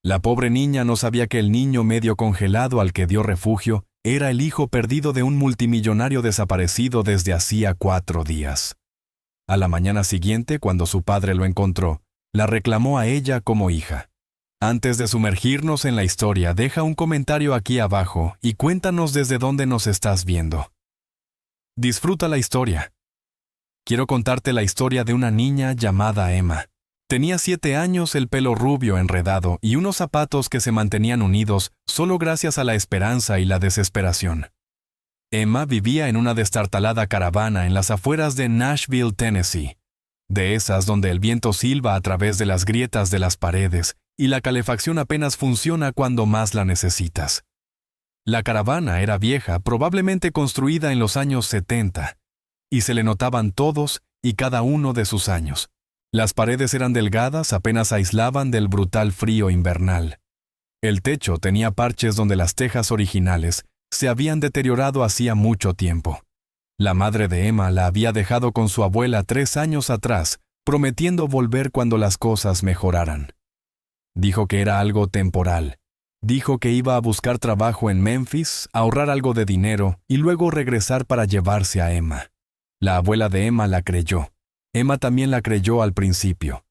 La pobre niña no sabía que el niño medio congelado al que dio refugio era el hijo perdido de un multimillonario desaparecido desde hacía 4 días. A la mañana siguiente, cuando su padre lo encontró, la reclamó a ella como hija. Antes de sumergirnos en la historia, deja un comentario aquí abajo y cuéntanos desde dónde nos estás viendo. Disfruta la historia. Quiero contarte la historia de una niña llamada Emma. Tenía 7 años, el pelo rubio enredado y unos zapatos que se mantenían unidos solo gracias a la esperanza y la desesperación. Emma vivía en una destartalada caravana en las afueras de Nashville, Tennessee, de esas donde el viento silba a través de las grietas de las paredes y la calefacción apenas funciona cuando más la necesitas. La caravana era vieja, probablemente construida en los años 70, y se le notaban todos y cada uno de sus años. Las paredes eran delgadas, apenas aislaban del brutal frío invernal. El techo tenía parches donde las tejas originales se habían deteriorado hacía mucho tiempo. La madre de Emma la había dejado con su abuela 3 años atrás, prometiendo volver cuando las cosas mejoraran. Dijo que era algo temporal. Dijo que iba a buscar trabajo en Memphis, ahorrar algo de dinero y luego regresar para llevarse a Emma. La abuela de Emma la creyó. Emma también la creyó al principio.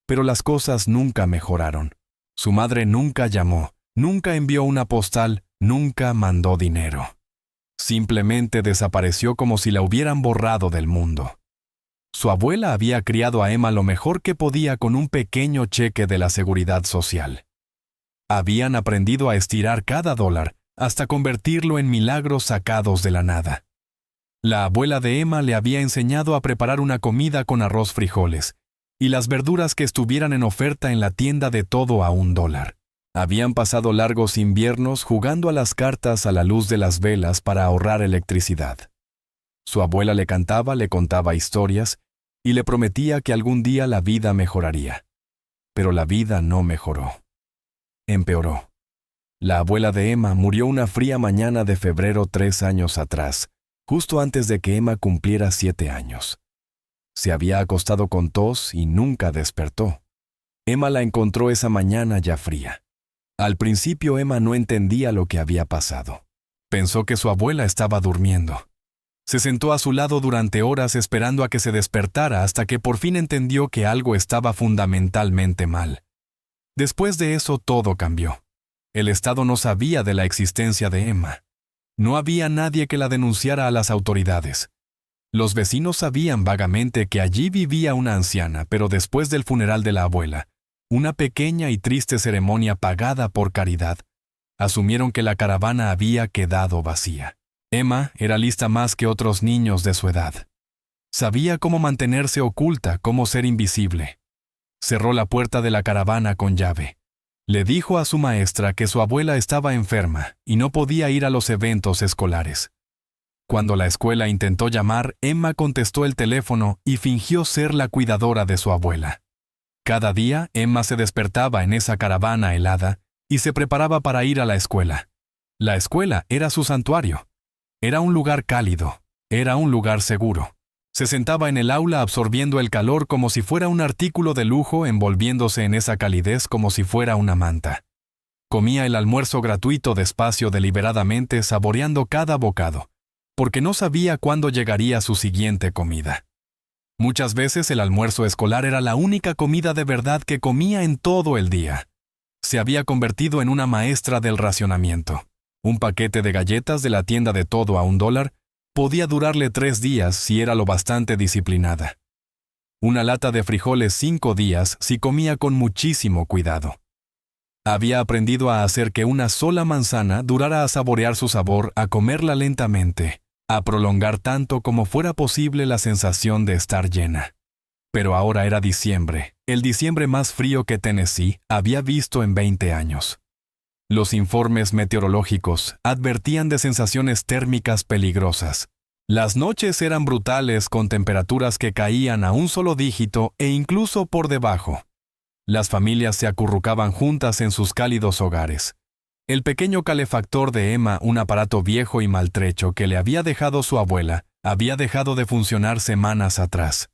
Pero las cosas nunca mejoraron. Su madre nunca llamó, nunca envió una postal, nunca mandó dinero. Simplemente desapareció como si la hubieran borrado del mundo. Su abuela había criado a Emma lo mejor que podía con un pequeño cheque de la Seguridad Social. Habían aprendido a estirar cada dólar hasta convertirlo en milagros sacados de la nada. La abuela de Emma le había enseñado a preparar una comida con arroz, frijoles y las verduras que estuvieran en oferta en la tienda de todo a $1. Habían pasado largos inviernos jugando a las cartas a la luz de las velas para ahorrar electricidad. Su abuela le cantaba, le contaba historias y le prometía que algún día la vida mejoraría. Pero la vida no mejoró. Empeoró. La abuela de Emma murió una fría mañana de febrero 3 años atrás, justo antes de que Emma cumpliera 7 años. Se había acostado con tos y nunca despertó. Emma la encontró esa mañana ya fría. Al principio Emma no entendía lo que había pasado. Pensó que su abuela estaba durmiendo. Se sentó a su lado durante horas esperando a que se despertara hasta que por fin entendió que algo estaba fundamentalmente mal. Después de eso todo cambió. El Estado no sabía de la existencia de Emma. No había nadie que la denunciara a las autoridades. Los vecinos sabían vagamente que allí vivía una anciana, pero después del funeral de la abuela, una pequeña y triste ceremonia pagada por caridad, asumieron que la caravana había quedado vacía. Emma era lista más que otros niños de su edad. Sabía cómo mantenerse oculta, cómo ser invisible. Cerró la puerta de la caravana con llave. Le dijo a su maestra que su abuela estaba enferma y no podía ir a los eventos escolares. Cuando la escuela intentó llamar, Emma contestó el teléfono y fingió ser la cuidadora de su abuela. Cada día, Emma se despertaba en esa caravana helada y se preparaba para ir a la escuela. La escuela era su santuario. Era un lugar cálido. Era un lugar seguro. Se sentaba en el aula absorbiendo el calor como si fuera un artículo de lujo, envolviéndose en esa calidez como si fuera una manta. Comía el almuerzo gratuito despacio, deliberadamente, saboreando cada bocado, porque no sabía cuándo llegaría su siguiente comida. Muchas veces el almuerzo escolar era la única comida de verdad que comía en todo el día. Se había convertido en una maestra del racionamiento. Un paquete de galletas de la tienda de todo a $1 podía durarle 3 días si era lo bastante disciplinada. Una lata de frijoles 5 días si comía con muchísimo cuidado. Había aprendido a hacer que una sola manzana durara a saborear su sabor, a comerla lentamente, a prolongar tanto como fuera posible la sensación de estar llena. Pero ahora era diciembre, el diciembre más frío que Tennessee había visto en 20 años. Los informes meteorológicos advertían de sensaciones térmicas peligrosas. Las noches eran brutales, con temperaturas que caían a un solo dígito e incluso por debajo. Las familias se acurrucaban juntas en sus cálidos hogares. El pequeño calefactor de Emma, un aparato viejo y maltrecho que le había dejado su abuela, había dejado de funcionar semanas atrás.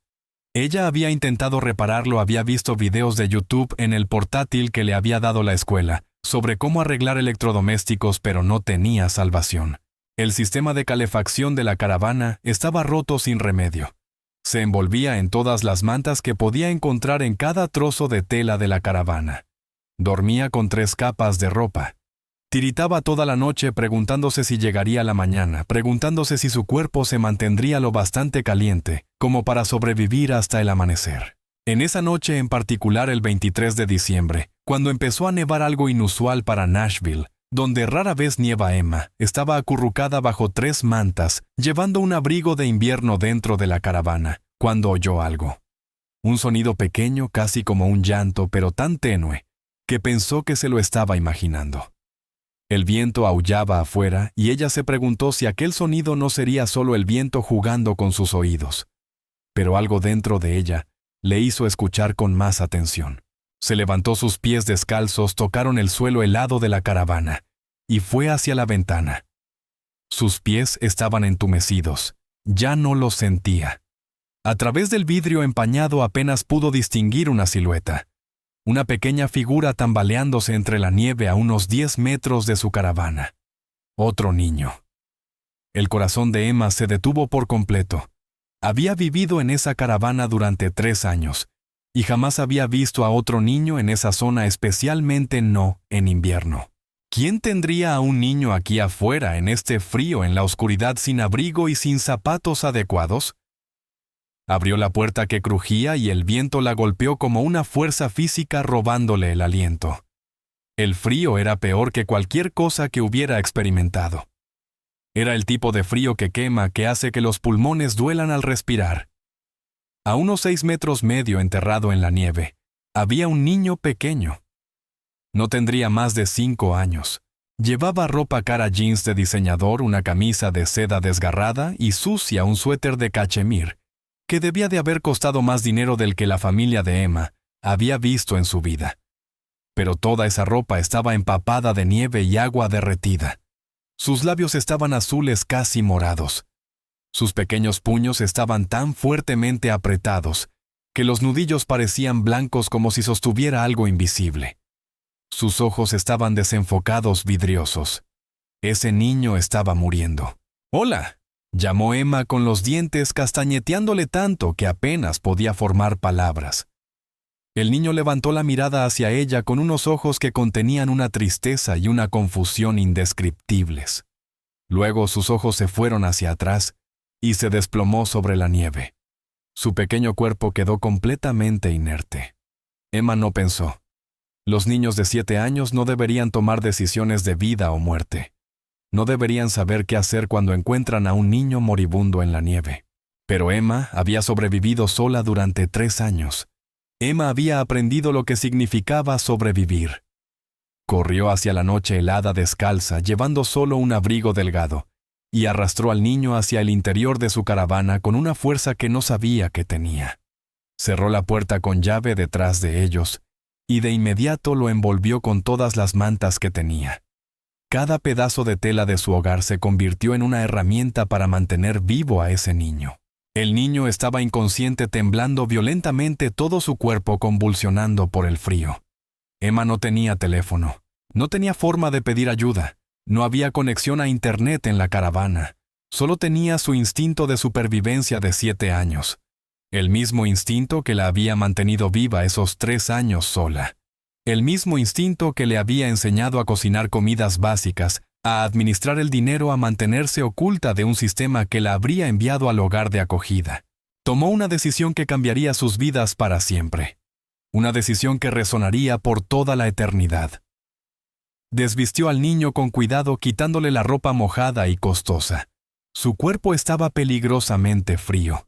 Ella había intentado repararlo, había visto videos de YouTube en el portátil que le había dado la escuela sobre cómo arreglar electrodomésticos, pero no tenía salvación. El sistema de calefacción de la caravana estaba roto sin remedio. Se envolvía en todas las mantas que podía encontrar en cada trozo de tela de la caravana. Dormía con 3 capas de ropa. Tiritaba toda la noche preguntándose si llegaría la mañana, preguntándose si su cuerpo se mantendría lo bastante caliente como para sobrevivir hasta el amanecer. En esa noche en particular, el 23 de diciembre, cuando empezó a nevar, algo inusual para Nashville, donde rara vez nieva, Emma estaba acurrucada bajo 3 mantas, llevando un abrigo de invierno dentro de la caravana, cuando oyó algo. Un sonido pequeño, casi como un llanto, pero tan tenue, que pensó que se lo estaba imaginando. El viento aullaba afuera y ella se preguntó si aquel sonido no sería solo el viento jugando con sus oídos. Pero algo dentro de ella le hizo escuchar con más atención. Se levantó, sus pies descalzos tocaron el suelo helado de la caravana y fue hacia la ventana. Sus pies estaban entumecidos, ya no los sentía. A través del vidrio empañado apenas pudo distinguir una silueta. Una pequeña figura tambaleándose entre la nieve a unos 10 metros de su caravana. Otro niño. El corazón de Emma se detuvo por completo. Había vivido en esa caravana durante 3 años y jamás había visto a otro niño en esa zona, especialmente no en invierno. ¿Quién tendría a un niño aquí afuera en este frío, en la oscuridad, sin abrigo y sin zapatos adecuados? Abrió la puerta que crujía y el viento la golpeó como una fuerza física, robándole el aliento. El frío era peor que cualquier cosa que hubiera experimentado. Era el tipo de frío que quema, que hace que los pulmones duelan al respirar. A unos 6 metros medio, enterrado en la nieve, había un niño pequeño. No tendría más de 5 años. Llevaba ropa cara, jeans de diseñador, una camisa de seda desgarrada y sucia, un suéter de cachemir, que debía de haber costado más dinero del que la familia de Emma había visto en su vida. Pero toda esa ropa estaba empapada de nieve y agua derretida. Sus labios estaban azules, casi morados. Sus pequeños puños estaban tan fuertemente apretados que los nudillos parecían blancos, como si sostuviera algo invisible. Sus ojos estaban desenfocados, vidriosos. Ese niño estaba muriendo. «¡Hola!», llamó Emma con los dientes castañeteándole tanto que apenas podía formar palabras. El niño levantó la mirada hacia ella con unos ojos que contenían una tristeza y una confusión indescriptibles. Luego sus ojos se fueron hacia atrás y se desplomó sobre la nieve. Su pequeño cuerpo quedó completamente inerte. Emma no pensó. Los niños de 7 años no deberían tomar decisiones de vida o muerte. No deberían saber qué hacer cuando encuentran a un niño moribundo en la nieve. Pero Emma había sobrevivido sola durante 3 años. Emma había aprendido lo que significaba sobrevivir. Corrió hacia la noche helada descalza, llevando solo un abrigo delgado, y arrastró al niño hacia el interior de su caravana con una fuerza que no sabía que tenía. Cerró la puerta con llave detrás de ellos, y de inmediato lo envolvió con todas las mantas que tenía. Cada pedazo de tela de su hogar se convirtió en una herramienta para mantener vivo a ese niño. El niño estaba inconsciente, temblando violentamente, todo su cuerpo convulsionando por el frío. Emma no tenía teléfono, no tenía forma de pedir ayuda, no había conexión a internet en la caravana, solo tenía su instinto de supervivencia de 7 años, el mismo instinto que la había mantenido viva esos 3 años sola, el mismo instinto que le había enseñado a cocinar comidas básicas, a administrar el dinero, a mantenerse oculta de un sistema que la habría enviado al hogar de acogida. Tomó una decisión que cambiaría sus vidas para siempre. Una decisión que resonaría por toda la eternidad. Desvistió al niño con cuidado, quitándole la ropa mojada y costosa. Su cuerpo estaba peligrosamente frío.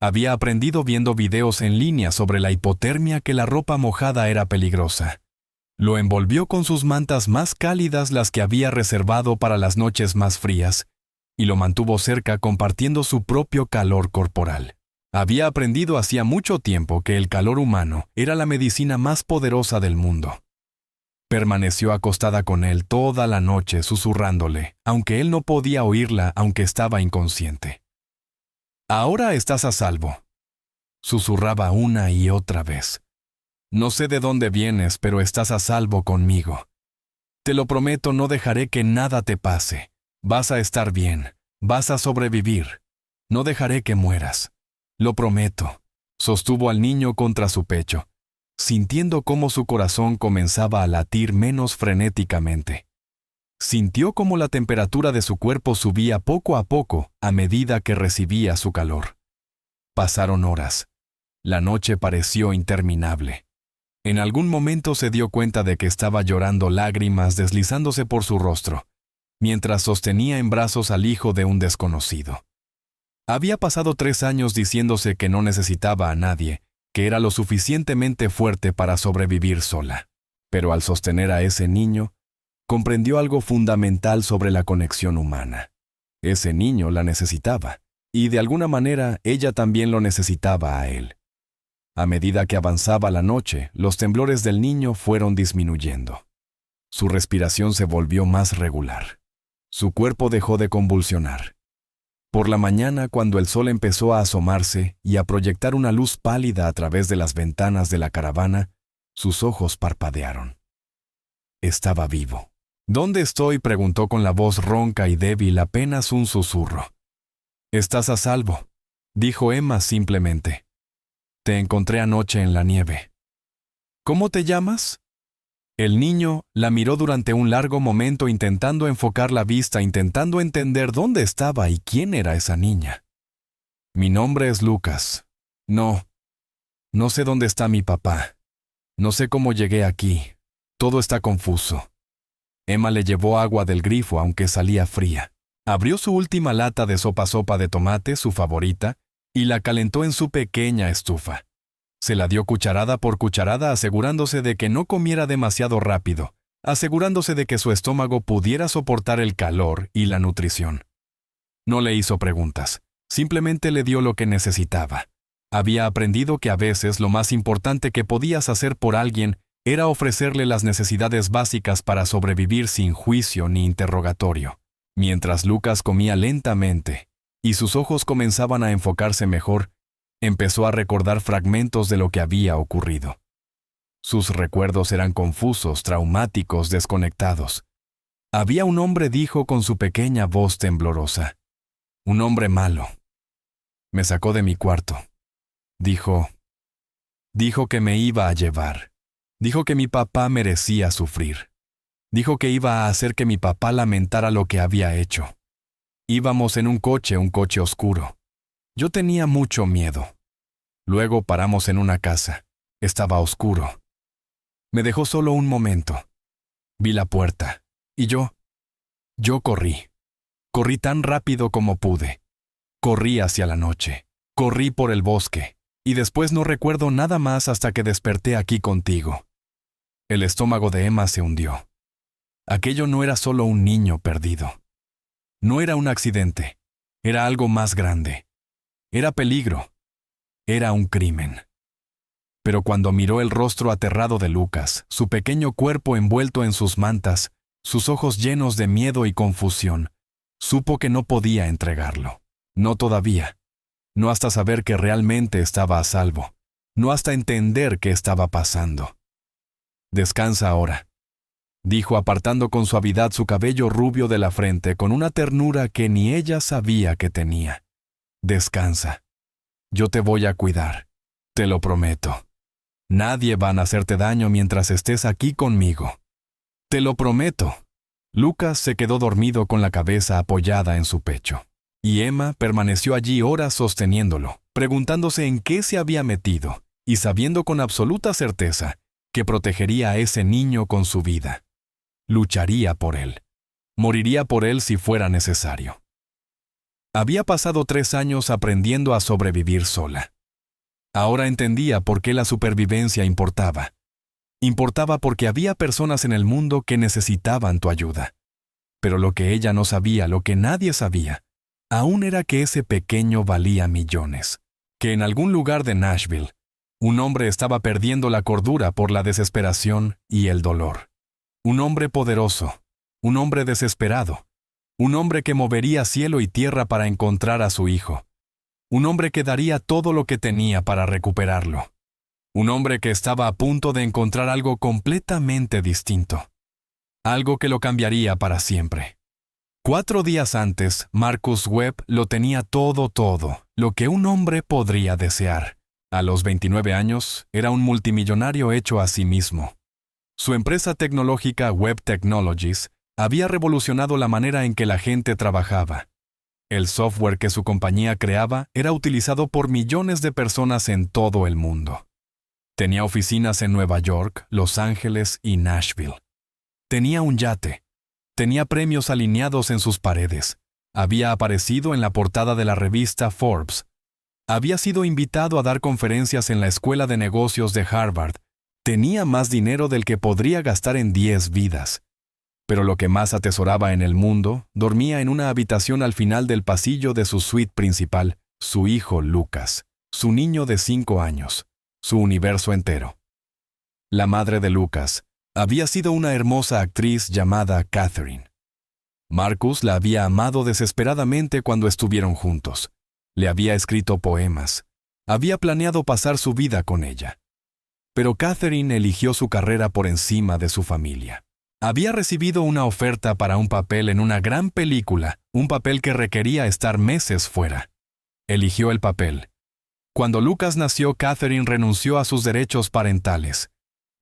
Había aprendido viendo videos en línea sobre la hipotermia que la ropa mojada era peligrosa. Lo envolvió con sus mantas más cálidas, las que había reservado para las noches más frías, y lo mantuvo cerca, compartiendo su propio calor corporal. Había aprendido hacía mucho tiempo que el calor humano era la medicina más poderosa del mundo. Permaneció acostada con él toda la noche, susurrándole, aunque él no podía oírla, aunque estaba inconsciente. «Ahora estás a salvo». Susurraba una y otra vez. No sé de dónde vienes, pero estás a salvo conmigo. Te lo prometo, no dejaré que nada te pase. Vas a estar bien. Vas a sobrevivir. No dejaré que mueras. Lo prometo. Sostuvo al niño contra su pecho, sintiendo cómo su corazón comenzaba a latir menos frenéticamente. Sintió cómo la temperatura de su cuerpo subía poco a poco a medida que recibía su calor. Pasaron horas. La noche pareció interminable. En algún momento se dio cuenta de que estaba llorando, lágrimas deslizándose por su rostro, mientras sostenía en brazos al hijo de un desconocido. Había pasado 3 años diciéndose que no necesitaba a nadie, que era lo suficientemente fuerte para sobrevivir sola. Pero al sostener a ese niño, comprendió algo fundamental sobre la conexión humana. Ese niño la necesitaba, y de alguna manera ella también lo necesitaba a él. A medida que avanzaba la noche, los temblores del niño fueron disminuyendo. Su respiración se volvió más regular. Su cuerpo dejó de convulsionar. Por la mañana, cuando el sol empezó a asomarse y a proyectar una luz pálida a través de las ventanas de la caravana, sus ojos parpadearon. Estaba vivo. ¿Dónde estoy?, preguntó con la voz ronca y débil, apenas un susurro. «Estás a salvo», dijo Emma simplemente. «Te encontré anoche en la nieve». «¿Cómo te llamas?». El niño la miró durante un largo momento, intentando enfocar la vista, intentando entender dónde estaba y quién era esa niña. «Mi nombre es Lucas. No sé dónde está mi papá. No sé cómo llegué aquí. Todo está confuso». Emma le llevó agua del grifo, aunque salía fría. Abrió su última lata de sopa de tomate, su favorita, y la calentó en su pequeña estufa. Se la dio cucharada por cucharada, asegurándose de que no comiera demasiado rápido, asegurándose de que su estómago pudiera soportar el calor y la nutrición. No le hizo preguntas, simplemente le dio lo que necesitaba. Había aprendido que a veces lo más importante que podías hacer por alguien era ofrecerle las necesidades básicas para sobrevivir sin juicio ni interrogatorio. Mientras Lucas comía lentamente y sus ojos comenzaban a enfocarse mejor, empezó a recordar fragmentos de lo que había ocurrido. Sus recuerdos eran confusos, traumáticos, desconectados. Había un hombre, dijo con su pequeña voz temblorosa. Un hombre malo. Me sacó de mi cuarto. Dijo que me iba a llevar. Dijo que mi papá merecía sufrir. Dijo que iba a hacer que mi papá lamentara lo que había hecho. Íbamos en un coche oscuro. Yo tenía mucho miedo. Luego paramos en una casa. Estaba oscuro. Me dejó solo un momento. Vi la puerta. Y yo corrí. Corrí tan rápido como pude. Corrí hacia la noche. Corrí por el bosque. Y después no recuerdo nada más hasta que desperté aquí contigo. El estómago de Emma se hundió. Aquello no era solo un niño perdido. No era un accidente. Era algo más grande. Era peligro. Era un crimen. Pero cuando miró el rostro aterrado de Lucas, su pequeño cuerpo envuelto en sus mantas, sus ojos llenos de miedo y confusión, supo que no podía entregarlo. No todavía. No hasta saber que realmente estaba a salvo. No hasta entender qué estaba pasando. «Descansa ahora», dijo apartando con suavidad su cabello rubio de la frente con una ternura que ni ella sabía que tenía. «Descansa. Yo te voy a cuidar. Te lo prometo. Nadie va a hacerte daño mientras estés aquí conmigo. Te lo prometo». Lucas se quedó dormido con la cabeza apoyada en su pecho. Y Emma permaneció allí horas sosteniéndolo, preguntándose en qué se había metido, y sabiendo con absoluta certeza que protegería a ese niño con su vida. Lucharía por él. Moriría por él si fuera necesario. Había pasado 3 años aprendiendo a sobrevivir sola. Ahora entendía por qué la supervivencia importaba. Importaba porque había personas en el mundo que necesitaban tu ayuda. Pero lo que ella no sabía, lo que nadie sabía, aún era que ese pequeño valía millones. Que en algún lugar de Nashville, un hombre estaba perdiendo la cordura por la desesperación y el dolor. Un hombre poderoso, un hombre desesperado, un hombre que movería cielo y tierra para encontrar a su hijo. Un hombre que daría todo lo que tenía para recuperarlo. Un hombre que estaba a punto de encontrar algo completamente distinto. Algo que lo cambiaría para siempre. 4 días antes, Marcus Webb lo tenía todo, lo que un hombre podría desear. A los 29 años, era un multimillonario hecho a sí mismo. Su empresa tecnológica Webb Technologies había revolucionado la manera en que la gente trabajaba. El software que su compañía creaba era utilizado por millones de personas en todo el mundo. Tenía oficinas en Nueva York, Los Ángeles y Nashville. Tenía un yate. Tenía premios alineados en sus paredes. Había aparecido en la portada de la revista Forbes. Había sido invitado a dar conferencias en la Escuela de Negocios de Harvard. Tenía más dinero del que podría gastar en 10 vidas. Pero lo que más atesoraba en el mundo, dormía en una habitación al final del pasillo de su suite principal, su hijo Lucas, su niño de 5 años, su universo entero. La madre de Lucas había sido una hermosa actriz llamada Catherine. Marcus la había amado desesperadamente cuando estuvieron juntos. Le había escrito poemas. Había planeado pasar su vida con ella. Pero Catherine eligió su carrera por encima de su familia. Había recibido una oferta para un papel en una gran película, un papel que requería estar meses fuera. Eligió el papel. Cuando Lucas nació, Catherine renunció a sus derechos parentales.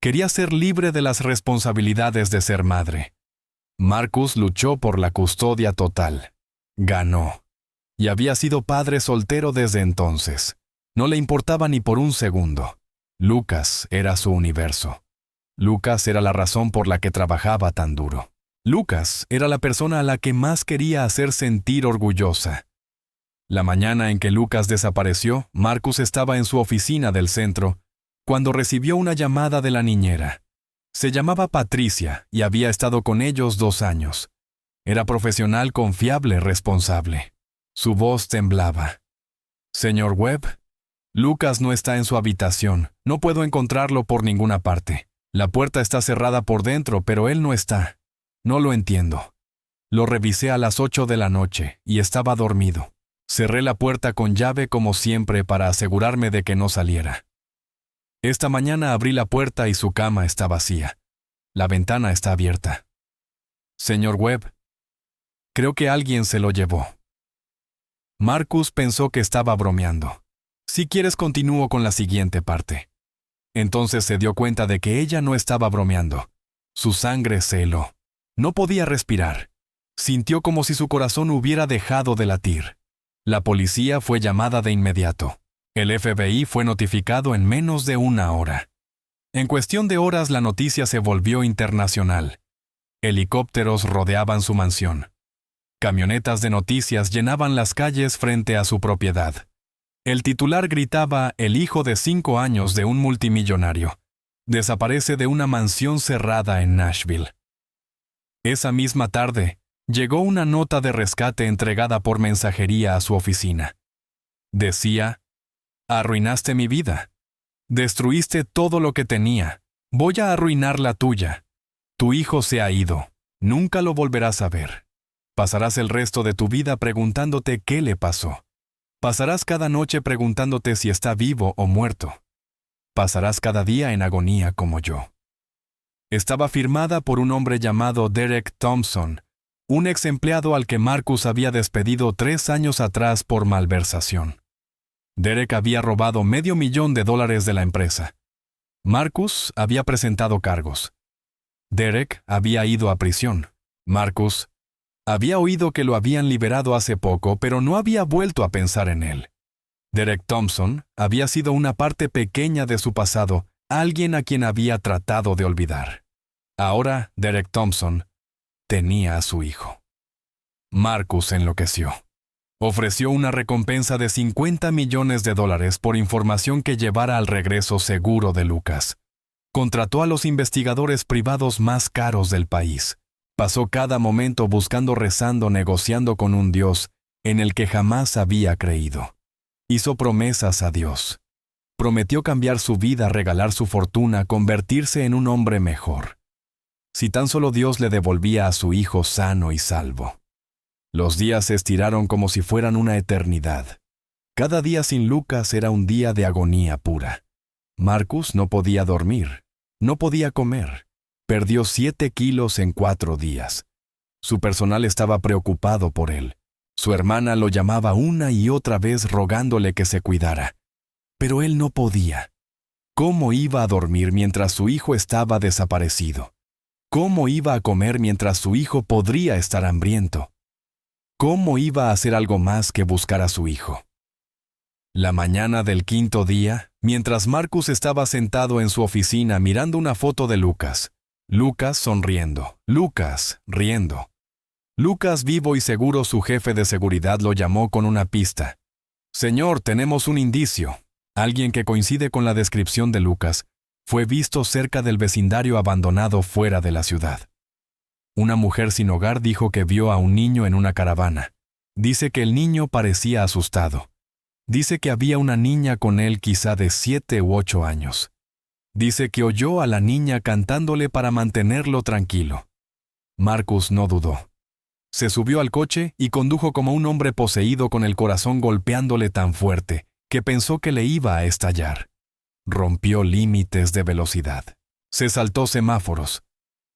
Quería ser libre de las responsabilidades de ser madre. Marcus luchó por la custodia total. Ganó. Y había sido padre soltero desde entonces. No le importaba ni por un segundo. Lucas era su universo. Lucas era la razón por la que trabajaba tan duro. Lucas era la persona a la que más quería hacer sentir orgullosa. La mañana en que Lucas desapareció, Marcus estaba en su oficina del centro, cuando recibió una llamada de la niñera. Se llamaba Patricia y había estado con ellos 2 años. Era profesional, confiable, responsable. Su voz temblaba. «Señor Webb, Lucas no está en su habitación. No puedo encontrarlo por ninguna parte. La puerta está cerrada por dentro, pero él no está. No lo entiendo. Lo revisé a las 8 de la noche y estaba dormido. Cerré la puerta con llave como siempre para asegurarme de que no saliera. Esta mañana abrí la puerta y su cama está vacía. La ventana está abierta. Señor Webb, creo que alguien se lo llevó». Marcus pensó que estaba bromeando. «Si quieres, continúo con la siguiente parte». Entonces se dio cuenta de que ella no estaba bromeando. Su sangre se heló. No podía respirar. Sintió como si su corazón hubiera dejado de latir. La policía fue llamada de inmediato. El FBI fue notificado en menos de 1 hora. En cuestión de horas la noticia se volvió internacional. Helicópteros rodeaban su mansión. Camionetas de noticias llenaban las calles frente a su propiedad. El titular gritaba: «El hijo de 5 años de un multimillonario desaparece de una mansión cerrada en Nashville». Esa misma tarde, llegó una nota de rescate entregada por mensajería a su oficina. Decía: «Arruinaste mi vida. Destruiste todo lo que tenía. Voy a arruinar la tuya. Tu hijo se ha ido. Nunca lo volverás a ver. Pasarás el resto de tu vida preguntándote qué le pasó. Pasarás cada noche preguntándote si está vivo o muerto. Pasarás cada día en agonía como yo». Estaba firmada por un hombre llamado Derek Thompson, un ex empleado al que Marcus había despedido 3 años atrás por malversación. Derek había robado $500,000 de la empresa. Marcus había presentado cargos. Derek había ido a prisión. Marcus había oído que lo habían liberado hace poco, pero no había vuelto a pensar en él. Derek Thompson había sido una parte pequeña de su pasado, alguien a quien había tratado de olvidar. Ahora, Derek Thompson tenía a su hijo. Marcus enloqueció. Ofreció una recompensa de $50 millones por información que llevara al regreso seguro de Lucas. Contrató a los investigadores privados más caros del país. Pasó cada momento buscando, rezando, negociando con un Dios en el que jamás había creído. Hizo promesas a Dios. Prometió cambiar su vida, regalar su fortuna, convertirse en un hombre mejor. Si tan solo Dios le devolvía a su hijo sano y salvo. Los días se estiraron como si fueran una eternidad. Cada día sin Lucas era un día de agonía pura. Marcus no podía dormir, no podía comer. Perdió 7 kilos en 4 días. Su personal estaba preocupado por él. Su hermana lo llamaba una y otra vez rogándole que se cuidara. Pero él no podía. ¿Cómo iba a dormir mientras su hijo estaba desaparecido? ¿Cómo iba a comer mientras su hijo podría estar hambriento? ¿Cómo iba a hacer algo más que buscar a su hijo? La mañana del 5.º día, mientras Marcus estaba sentado en su oficina mirando una foto de Lucas. Lucas sonriendo, Lucas riendo. Lucas, vivo y seguro, su jefe de seguridad lo llamó con una pista. Señor, tenemos un indicio. Alguien que coincide con la descripción de Lucas fue visto cerca del vecindario abandonado fuera de la ciudad. Una mujer sin hogar dijo que vio a un niño en una caravana. Dice que el niño parecía asustado. Dice que había una niña con él quizá de 7 u 8 años. Dice que oyó a la niña cantándole para mantenerlo tranquilo. Marcus no dudó. Se subió al coche y condujo como un hombre poseído, con el corazón golpeándole tan fuerte que pensó que le iba a estallar. Rompió límites de velocidad. Se saltó semáforos.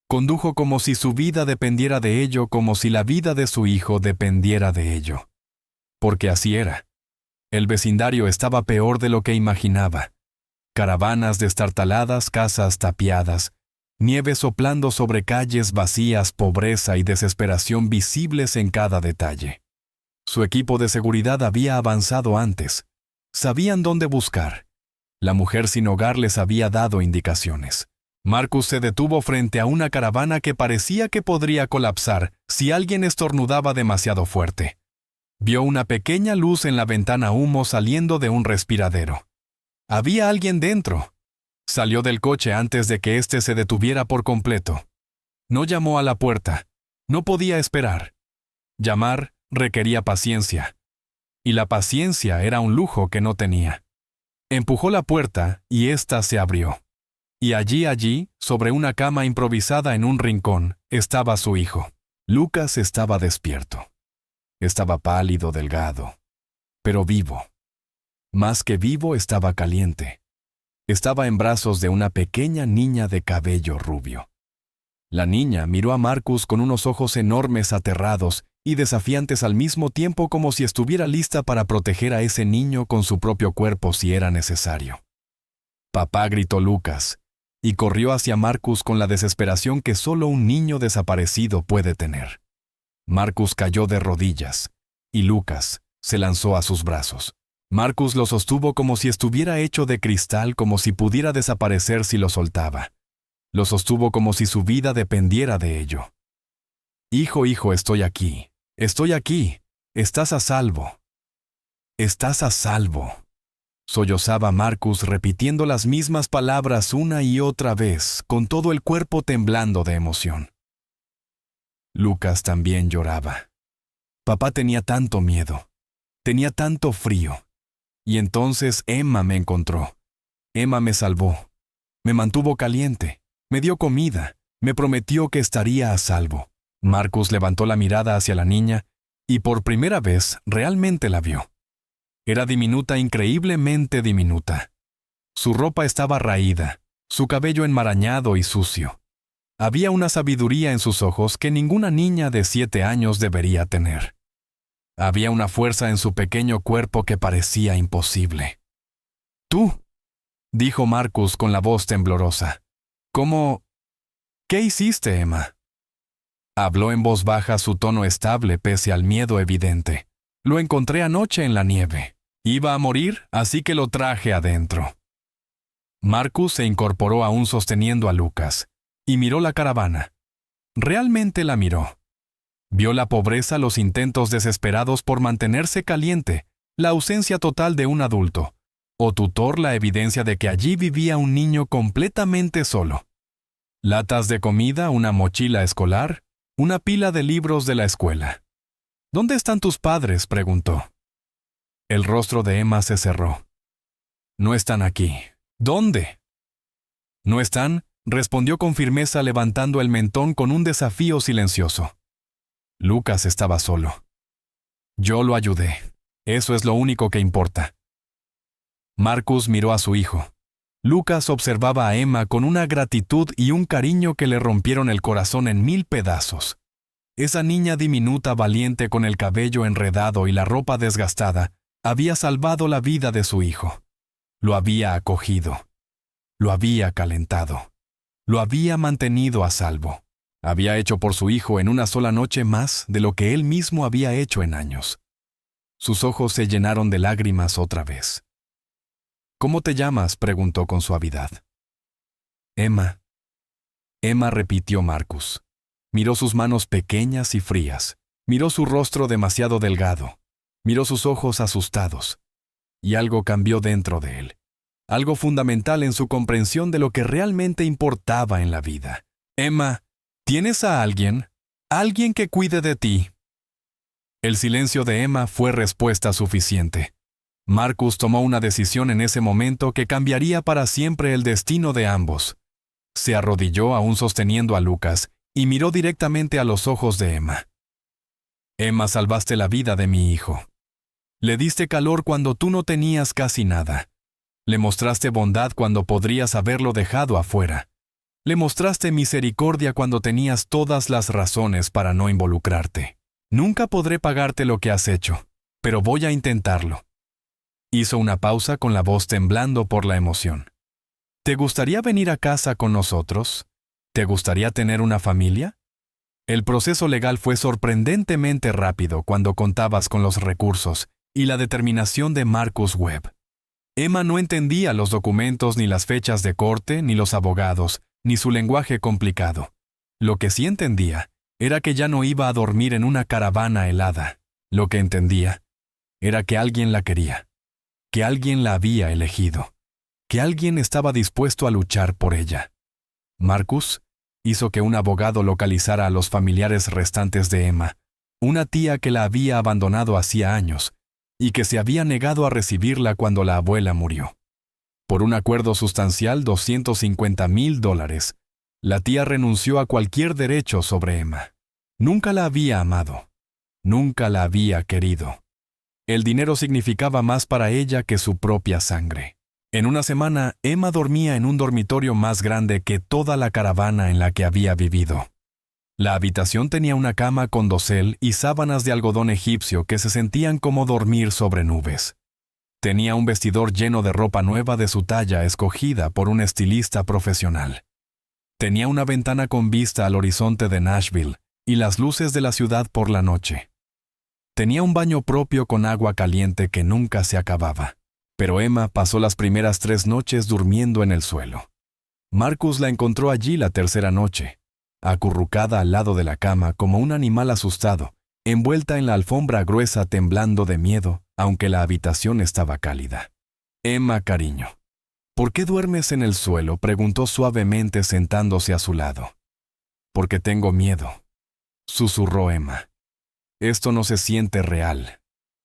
Condujo como si su vida dependiera de ello, como si la vida de su hijo dependiera de ello. Porque así era. El vecindario estaba peor de lo que imaginaba. Caravanas destartaladas, casas tapiadas, nieve soplando sobre calles vacías, pobreza y desesperación visibles en cada detalle. Su equipo de seguridad había avanzado antes. Sabían dónde buscar. La mujer sin hogar les había dado indicaciones. Marcus se detuvo frente a una caravana que parecía que podría colapsar si alguien estornudaba demasiado fuerte. Vio una pequeña luz en la ventana, humo saliendo de un respiradero. Había alguien dentro. Salió del coche antes de que éste se detuviera por completo. No llamó a la puerta. No podía esperar. Llamar requería paciencia. Y la paciencia era un lujo que no tenía. Empujó la puerta y ésta se abrió. Y allí, sobre una cama improvisada en un rincón, estaba su hijo. Lucas estaba despierto. Estaba pálido, delgado, pero vivo. Más que vivo, estaba caliente. Estaba en brazos de una pequeña niña de cabello rubio. La niña miró a Marcus con unos ojos enormes, aterrados y desafiantes al mismo tiempo, como si estuviera lista para proteger a ese niño con su propio cuerpo si era necesario. «Papá», gritó Lucas, y corrió hacia Marcus con la desesperación que solo un niño desaparecido puede tener. Marcus cayó de rodillas, y Lucas se lanzó a sus brazos. Marcus lo sostuvo como si estuviera hecho de cristal, como si pudiera desaparecer si lo soltaba. Lo sostuvo como si su vida dependiera de ello. «Hijo, hijo, estoy aquí. Estoy aquí. Estás a salvo. Estás a salvo», sollozaba Marcus, repitiendo las mismas palabras una y otra vez, con todo el cuerpo temblando de emoción. Lucas también lloraba. Papá tenía tanto miedo, tenía tanto frío. Y entonces Emma me encontró. Emma me salvó, me mantuvo caliente, me dio comida, me prometió que estaría a salvo. Marcus levantó la mirada hacia la niña y por primera vez realmente la vio. Era diminuta, increíblemente diminuta. Su ropa estaba raída, su cabello enmarañado y sucio. Había una sabiduría en sus ojos que ninguna niña de 7 años debería tener. Había una fuerza en su pequeño cuerpo que parecía imposible. «¿Tú?», dijo Marcus con la voz temblorosa. «¿Cómo? ¿Qué hiciste, Emma?». Habló en voz baja, su tono estable pese al miedo evidente. «Lo encontré anoche en la nieve. Iba a morir, así que lo traje adentro». Marcus se incorporó aún sosteniendo a Lucas y miró la caravana. Realmente la miró. Vio la pobreza, los intentos desesperados por mantenerse caliente, la ausencia total de un adulto o tutor, la evidencia de que allí vivía un niño completamente solo. Latas de comida, una mochila escolar, una pila de libros de la escuela. «¿Dónde están tus padres?», preguntó. El rostro de Emma se cerró. «No están aquí». «¿Dónde?». «¿No están?», respondió con firmeza, levantando el mentón con un desafío silencioso. Lucas estaba solo. «Yo lo ayudé. Eso es lo único que importa. Marcus miró a su hijo. Lucas observaba a Emma con una gratitud y un cariño que le rompieron el corazón en 1000 pedazos. Esa niña diminuta valiente con el cabello enredado y la ropa desgastada había salvado la vida de su hijo. Lo había acogido. Lo había calentado. Lo había mantenido a salvo. Había hecho por su hijo en una sola noche más de lo que él mismo había hecho en años. Sus ojos se llenaron de lágrimas otra vez. «¿Cómo te llamas?», preguntó con suavidad. «Emma». Emma, repitió Marcus. Miró sus manos pequeñas y frías. Miró su rostro demasiado delgado. Miró sus ojos asustados. Y algo cambió dentro de él. Algo fundamental en su comprensión de lo que realmente importaba en la vida. «Emma, ¿tienes a alguien? Alguien que cuide de ti». El silencio de Emma fue respuesta suficiente. Marcus tomó una decisión en ese momento que cambiaría para siempre el destino de ambos. Se arrodilló aún sosteniendo a Lucas y miró directamente a los ojos de Emma. «Emma, salvaste la vida de mi hijo. Le diste calor cuando tú no tenías casi nada. Le mostraste bondad cuando podrías haberlo dejado afuera. Le mostraste misericordia cuando tenías todas las razones para no involucrarte. Nunca podré pagarte lo que has hecho, pero voy a intentarlo». Hizo una pausa con la voz temblando por la emoción. «¿Te gustaría venir a casa con nosotros? ¿Te gustaría tener una familia?» El proceso legal fue sorprendentemente rápido cuando contabas con los recursos y la determinación de Marcus Webb. Emma no entendía los documentos, ni las fechas de corte, ni los abogados, ni su lenguaje complicado. Lo que sí entendía era que ya no iba a dormir en una caravana helada. Lo que entendía era que alguien la quería, que alguien la había elegido, que alguien estaba dispuesto a luchar por ella. Marcus hizo que un abogado localizara a los familiares restantes de Emma, una tía que la había abandonado hacía años y que se había negado a recibirla cuando la abuela murió. Por un acuerdo sustancial, $250,000, la tía renunció a cualquier derecho sobre Emma. Nunca la había amado. Nunca la había querido. El dinero significaba más para ella que su propia sangre. En una semana, Emma dormía en un dormitorio más grande que toda la caravana en la que había vivido. La habitación tenía una cama con dosel y sábanas de algodón egipcio que se sentían como dormir sobre nubes. Tenía un vestidor lleno de ropa nueva de su talla escogida por un estilista profesional. Tenía una ventana con vista al horizonte de Nashville y las luces de la ciudad por la noche. Tenía un baño propio con agua caliente que nunca se acababa. Pero Emma pasó las primeras 3 noches durmiendo en el suelo. Marcus la encontró allí la tercera noche, acurrucada al lado de la cama como un animal asustado, envuelta en la alfombra gruesa temblando de miedo, aunque la habitación estaba cálida. «Emma, cariño, ¿por qué duermes en el suelo?», preguntó suavemente sentándose a su lado. «Porque tengo miedo», susurró Emma. «Esto no se siente real.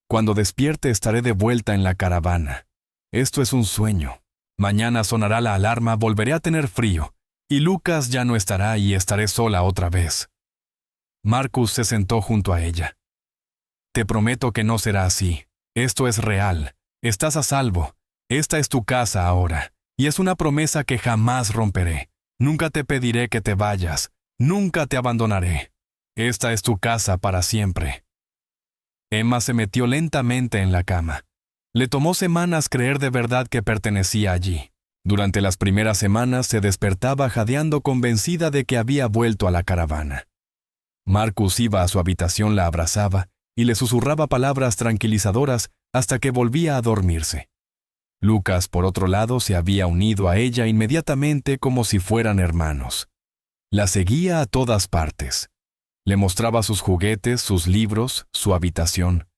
Cuando despierte estaré de vuelta en la caravana. Esto es un sueño. Mañana sonará la alarma, volveré a tener frío, y Lucas ya no estará y estaré sola otra vez». Marcus se sentó junto a ella. «Te prometo que no será así. Esto es real. Estás a salvo. Esta es tu casa ahora, y es una promesa que jamás romperé. Nunca te pediré que te vayas. Nunca te abandonaré. Esta es tu casa para siempre». Emma se metió lentamente en la cama. Le tomó semanas creer de verdad que pertenecía allí. Durante las primeras semanas se despertaba jadeando, convencida de que había vuelto a la caravana. Marcus iba a su habitación, la abrazaba y le susurraba palabras tranquilizadoras hasta que volvía a dormirse. Lucas, por otro lado, se había unido a ella inmediatamente como si fueran hermanos. La seguía a todas partes. Le mostraba sus juguetes, sus libros, su habitación.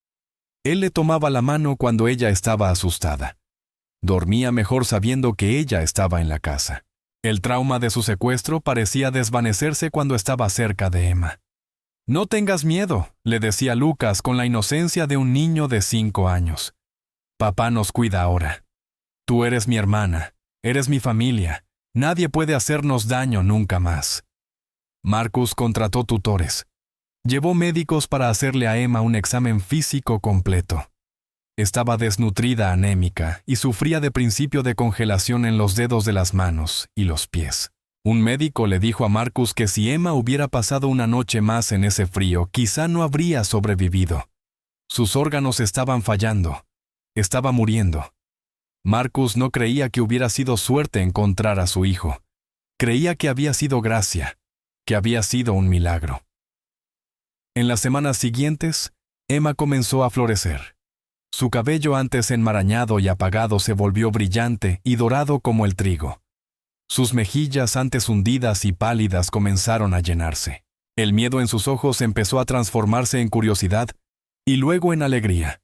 Él le tomaba la mano cuando ella estaba asustada. Dormía mejor sabiendo que ella estaba en la casa. El trauma de su secuestro parecía desvanecerse cuando estaba cerca de Emma. «No tengas miedo», le decía Lucas con la inocencia de un niño de 5 años. «Papá nos cuida ahora. Tú eres mi hermana, eres mi familia. Nadie puede hacernos daño nunca más». Marcus contrató tutores. Llevó médicos para hacerle a Emma un examen físico completo. Estaba desnutrida, anémica, y sufría de principio de congelación en los dedos de las manos y los pies. Un médico le dijo a Marcus que si Emma hubiera pasado una noche más en ese frío, quizá no habría sobrevivido. Sus órganos estaban fallando. Estaba muriendo. Marcus no creía que hubiera sido suerte encontrar a su hijo. Creía que había sido gracia, que había sido un milagro. En las semanas siguientes, Emma comenzó a florecer. Su cabello antes enmarañado y apagado se volvió brillante y dorado como el trigo. Sus mejillas antes hundidas y pálidas comenzaron a llenarse. El miedo en sus ojos empezó a transformarse en curiosidad y luego en alegría.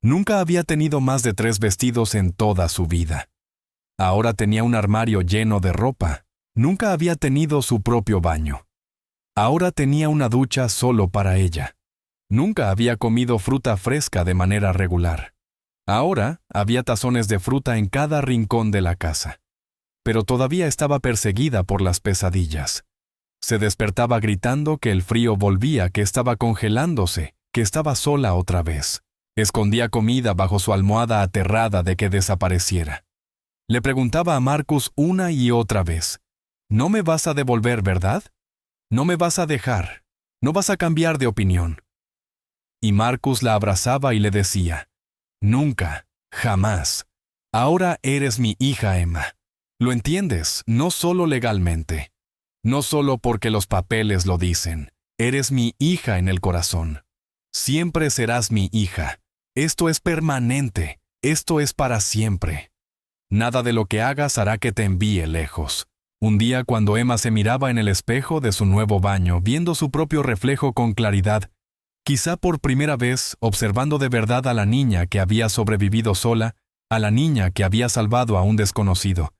Nunca había tenido más de 3 vestidos en toda su vida. Ahora tenía un armario lleno de ropa. Nunca había tenido su propio baño. Ahora tenía una ducha solo para ella. Nunca había comido fruta fresca de manera regular. Ahora había tazones de fruta en cada rincón de la casa. Pero todavía estaba perseguida por las pesadillas. Se despertaba gritando que el frío volvía, que estaba congelándose, que estaba sola otra vez. Escondía comida bajo su almohada aterrada de que desapareciera. Le preguntaba a Marcus una y otra vez: «¿No me vas a devolver, verdad? ¿No me vas a dejar? ¿No vas a cambiar de opinión?» Y Marcus la abrazaba y le decía: «Nunca, jamás. Ahora eres mi hija, Emma. ¿Lo entiendes? No solo legalmente. No solo porque los papeles lo dicen. Eres mi hija en el corazón. Siempre serás mi hija. Esto es permanente. Esto es para siempre. Nada de lo que hagas hará que te envíe lejos». Un día, cuando Emma se miraba en el espejo de su nuevo baño, viendo su propio reflejo con claridad, quizá por primera vez observando de verdad a la niña que había sobrevivido sola, a la niña que había salvado a un desconocido,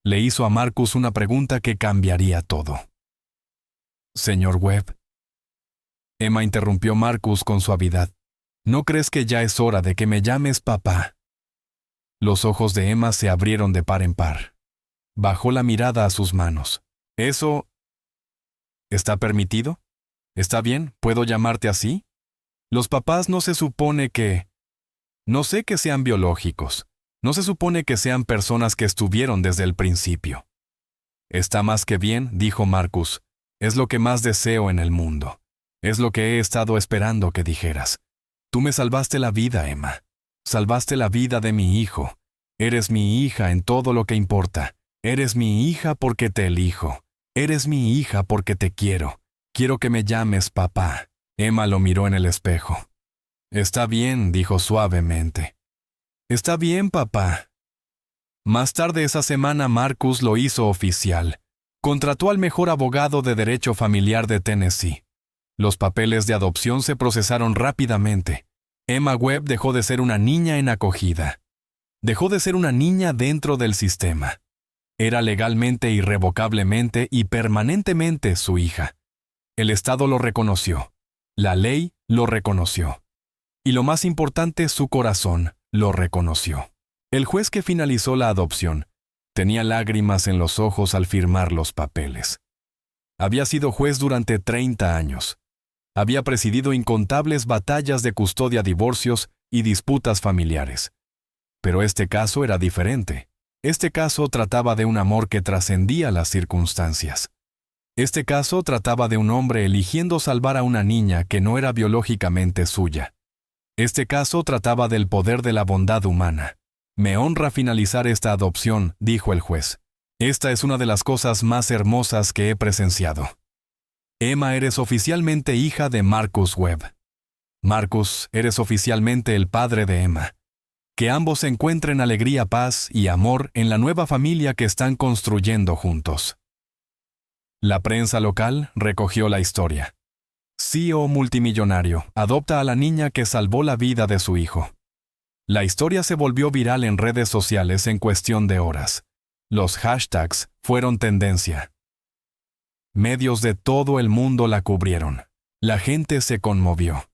le hizo a Marcus una pregunta que cambiaría todo. «Señor Webb». Emma interrumpió Marcus con suavidad. «¿No crees que ya es hora de que me llames papá?» Los ojos de Emma se abrieron de par en par. Bajó la mirada a sus manos. «¿Eso está permitido? ¿Está bien? ¿Puedo llamarte así? Los papás no se supone que... No sé que sean biológicos. No se supone que sean personas que estuvieron desde el principio». «Está más que bien», dijo Marcus. «Es lo que más deseo en el mundo. Es lo que he estado esperando que dijeras. Tú me salvaste la vida, Emma. Salvaste la vida de mi hijo. Eres mi hija en todo lo que importa. Eres mi hija porque te elijo. Eres mi hija porque te quiero. Quiero que me llames papá». Emma lo miró en el espejo. «Está bien», dijo suavemente. «Está bien, papá». Más tarde esa semana Marcus lo hizo oficial. Contrató al mejor abogado de derecho familiar de Tennessee. Los papeles de adopción se procesaron rápidamente. Emma Webb dejó de ser una niña en acogida. Dejó de ser una niña dentro del sistema. Era legalmente, irrevocablemente y permanentemente su hija. El Estado lo reconoció. La ley lo reconoció. Y lo más importante, su corazón lo reconoció. El juez que finalizó la adopción tenía lágrimas en los ojos al firmar los papeles. Había sido juez durante 30 años. Había presidido incontables batallas de custodia, divorcios y disputas familiares. Pero este caso era diferente. Este caso trataba de un amor que trascendía las circunstancias. Este caso trataba de un hombre eligiendo salvar a una niña que no era biológicamente suya. Este caso trataba del poder de la bondad humana. «Me honra finalizar esta adopción», dijo el juez. «Esta es una de las cosas más hermosas que he presenciado. Emma, eres oficialmente hija de Marcus Webb. Marcus, eres oficialmente el padre de Emma. Que ambos encuentren alegría, paz y amor en la nueva familia que están construyendo juntos». La prensa local recogió la historia. CEO multimillonario adopta a la niña que salvó la vida de su hijo. La historia se volvió viral en redes sociales en cuestión de horas. Los hashtags fueron tendencia. Medios de todo el mundo la cubrieron. La gente se conmovió.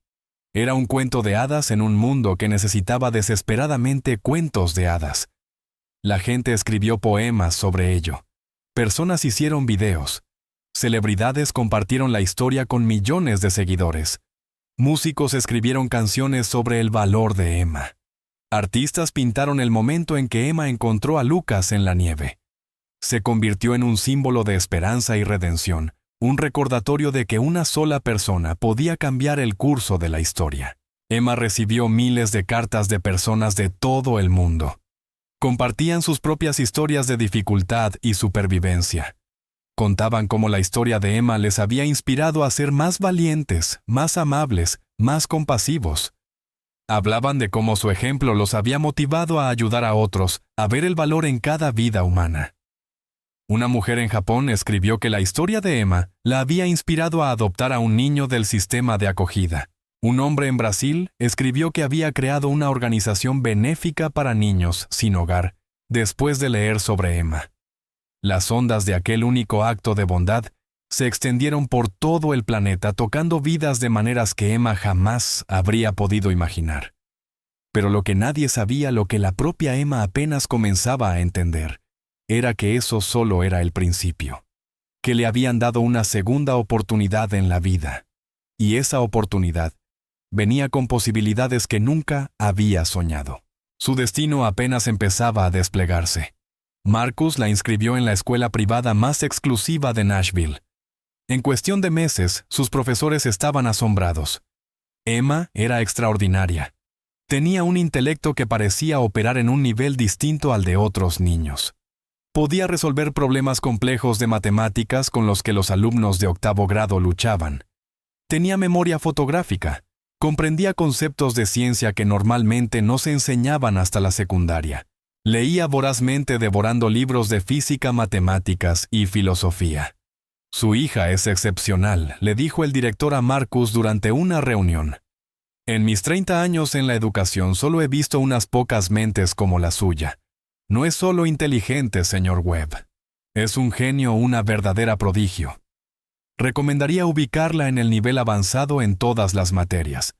Era un cuento de hadas en un mundo que necesitaba desesperadamente cuentos de hadas. La gente escribió poemas sobre ello. Personas hicieron videos. Celebridades compartieron la historia con millones de seguidores. Músicos escribieron canciones sobre el valor de Emma. Artistas pintaron el momento en que Emma encontró a Lucas en la nieve. Se convirtió en un símbolo de esperanza y redención, un recordatorio de que una sola persona podía cambiar el curso de la historia. Emma recibió miles de cartas de personas de todo el mundo. Compartían sus propias historias de dificultad y supervivencia. Contaban cómo la historia de Emma les había inspirado a ser más valientes, más amables, más compasivos. Hablaban de cómo su ejemplo los había motivado a ayudar a otros, a ver el valor en cada vida humana. Una mujer en Japón escribió que la historia de Emma la había inspirado a adoptar a un niño del sistema de acogida. Un hombre en Brasil escribió que había creado una organización benéfica para niños sin hogar, después de leer sobre Emma. Las ondas de aquel único acto de bondad se extendieron por todo el planeta, tocando vidas de maneras que Emma jamás habría podido imaginar. Pero lo que nadie sabía, lo que la propia Emma apenas comenzaba a entender, era que eso solo era el principio, que le habían dado una segunda oportunidad en la vida, y esa oportunidad venía con posibilidades que nunca había soñado. Su destino apenas empezaba a desplegarse. Marcus la inscribió en la escuela privada más exclusiva de Nashville. En cuestión de meses, sus profesores estaban asombrados. Emma era extraordinaria. Tenía un intelecto que parecía operar en un nivel distinto al de otros niños. Podía resolver problemas complejos de matemáticas con los que los alumnos de octavo grado luchaban. Tenía memoria fotográfica. Comprendía conceptos de ciencia que normalmente no se enseñaban hasta la secundaria. Leía vorazmente devorando libros de física, matemáticas y filosofía. Su hija es excepcional, le dijo el director a Marcus durante una reunión. En mis 30 años en la educación solo he visto unas pocas mentes como la suya. No es solo inteligente, señor Webb. Es un genio, una verdadera prodigio. Recomendaría ubicarla en el nivel avanzado en todas las materias.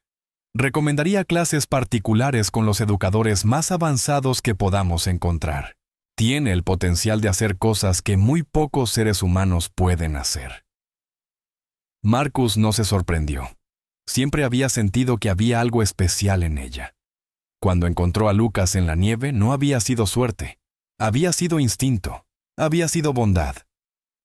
Recomendaría clases particulares con los educadores más avanzados que podamos encontrar. Tiene el potencial de hacer cosas que muy pocos seres humanos pueden hacer. Marcus no se sorprendió. Siempre había sentido que había algo especial en ella. Cuando encontró a Lucas en la nieve, no había sido suerte. Había sido instinto. Había sido bondad.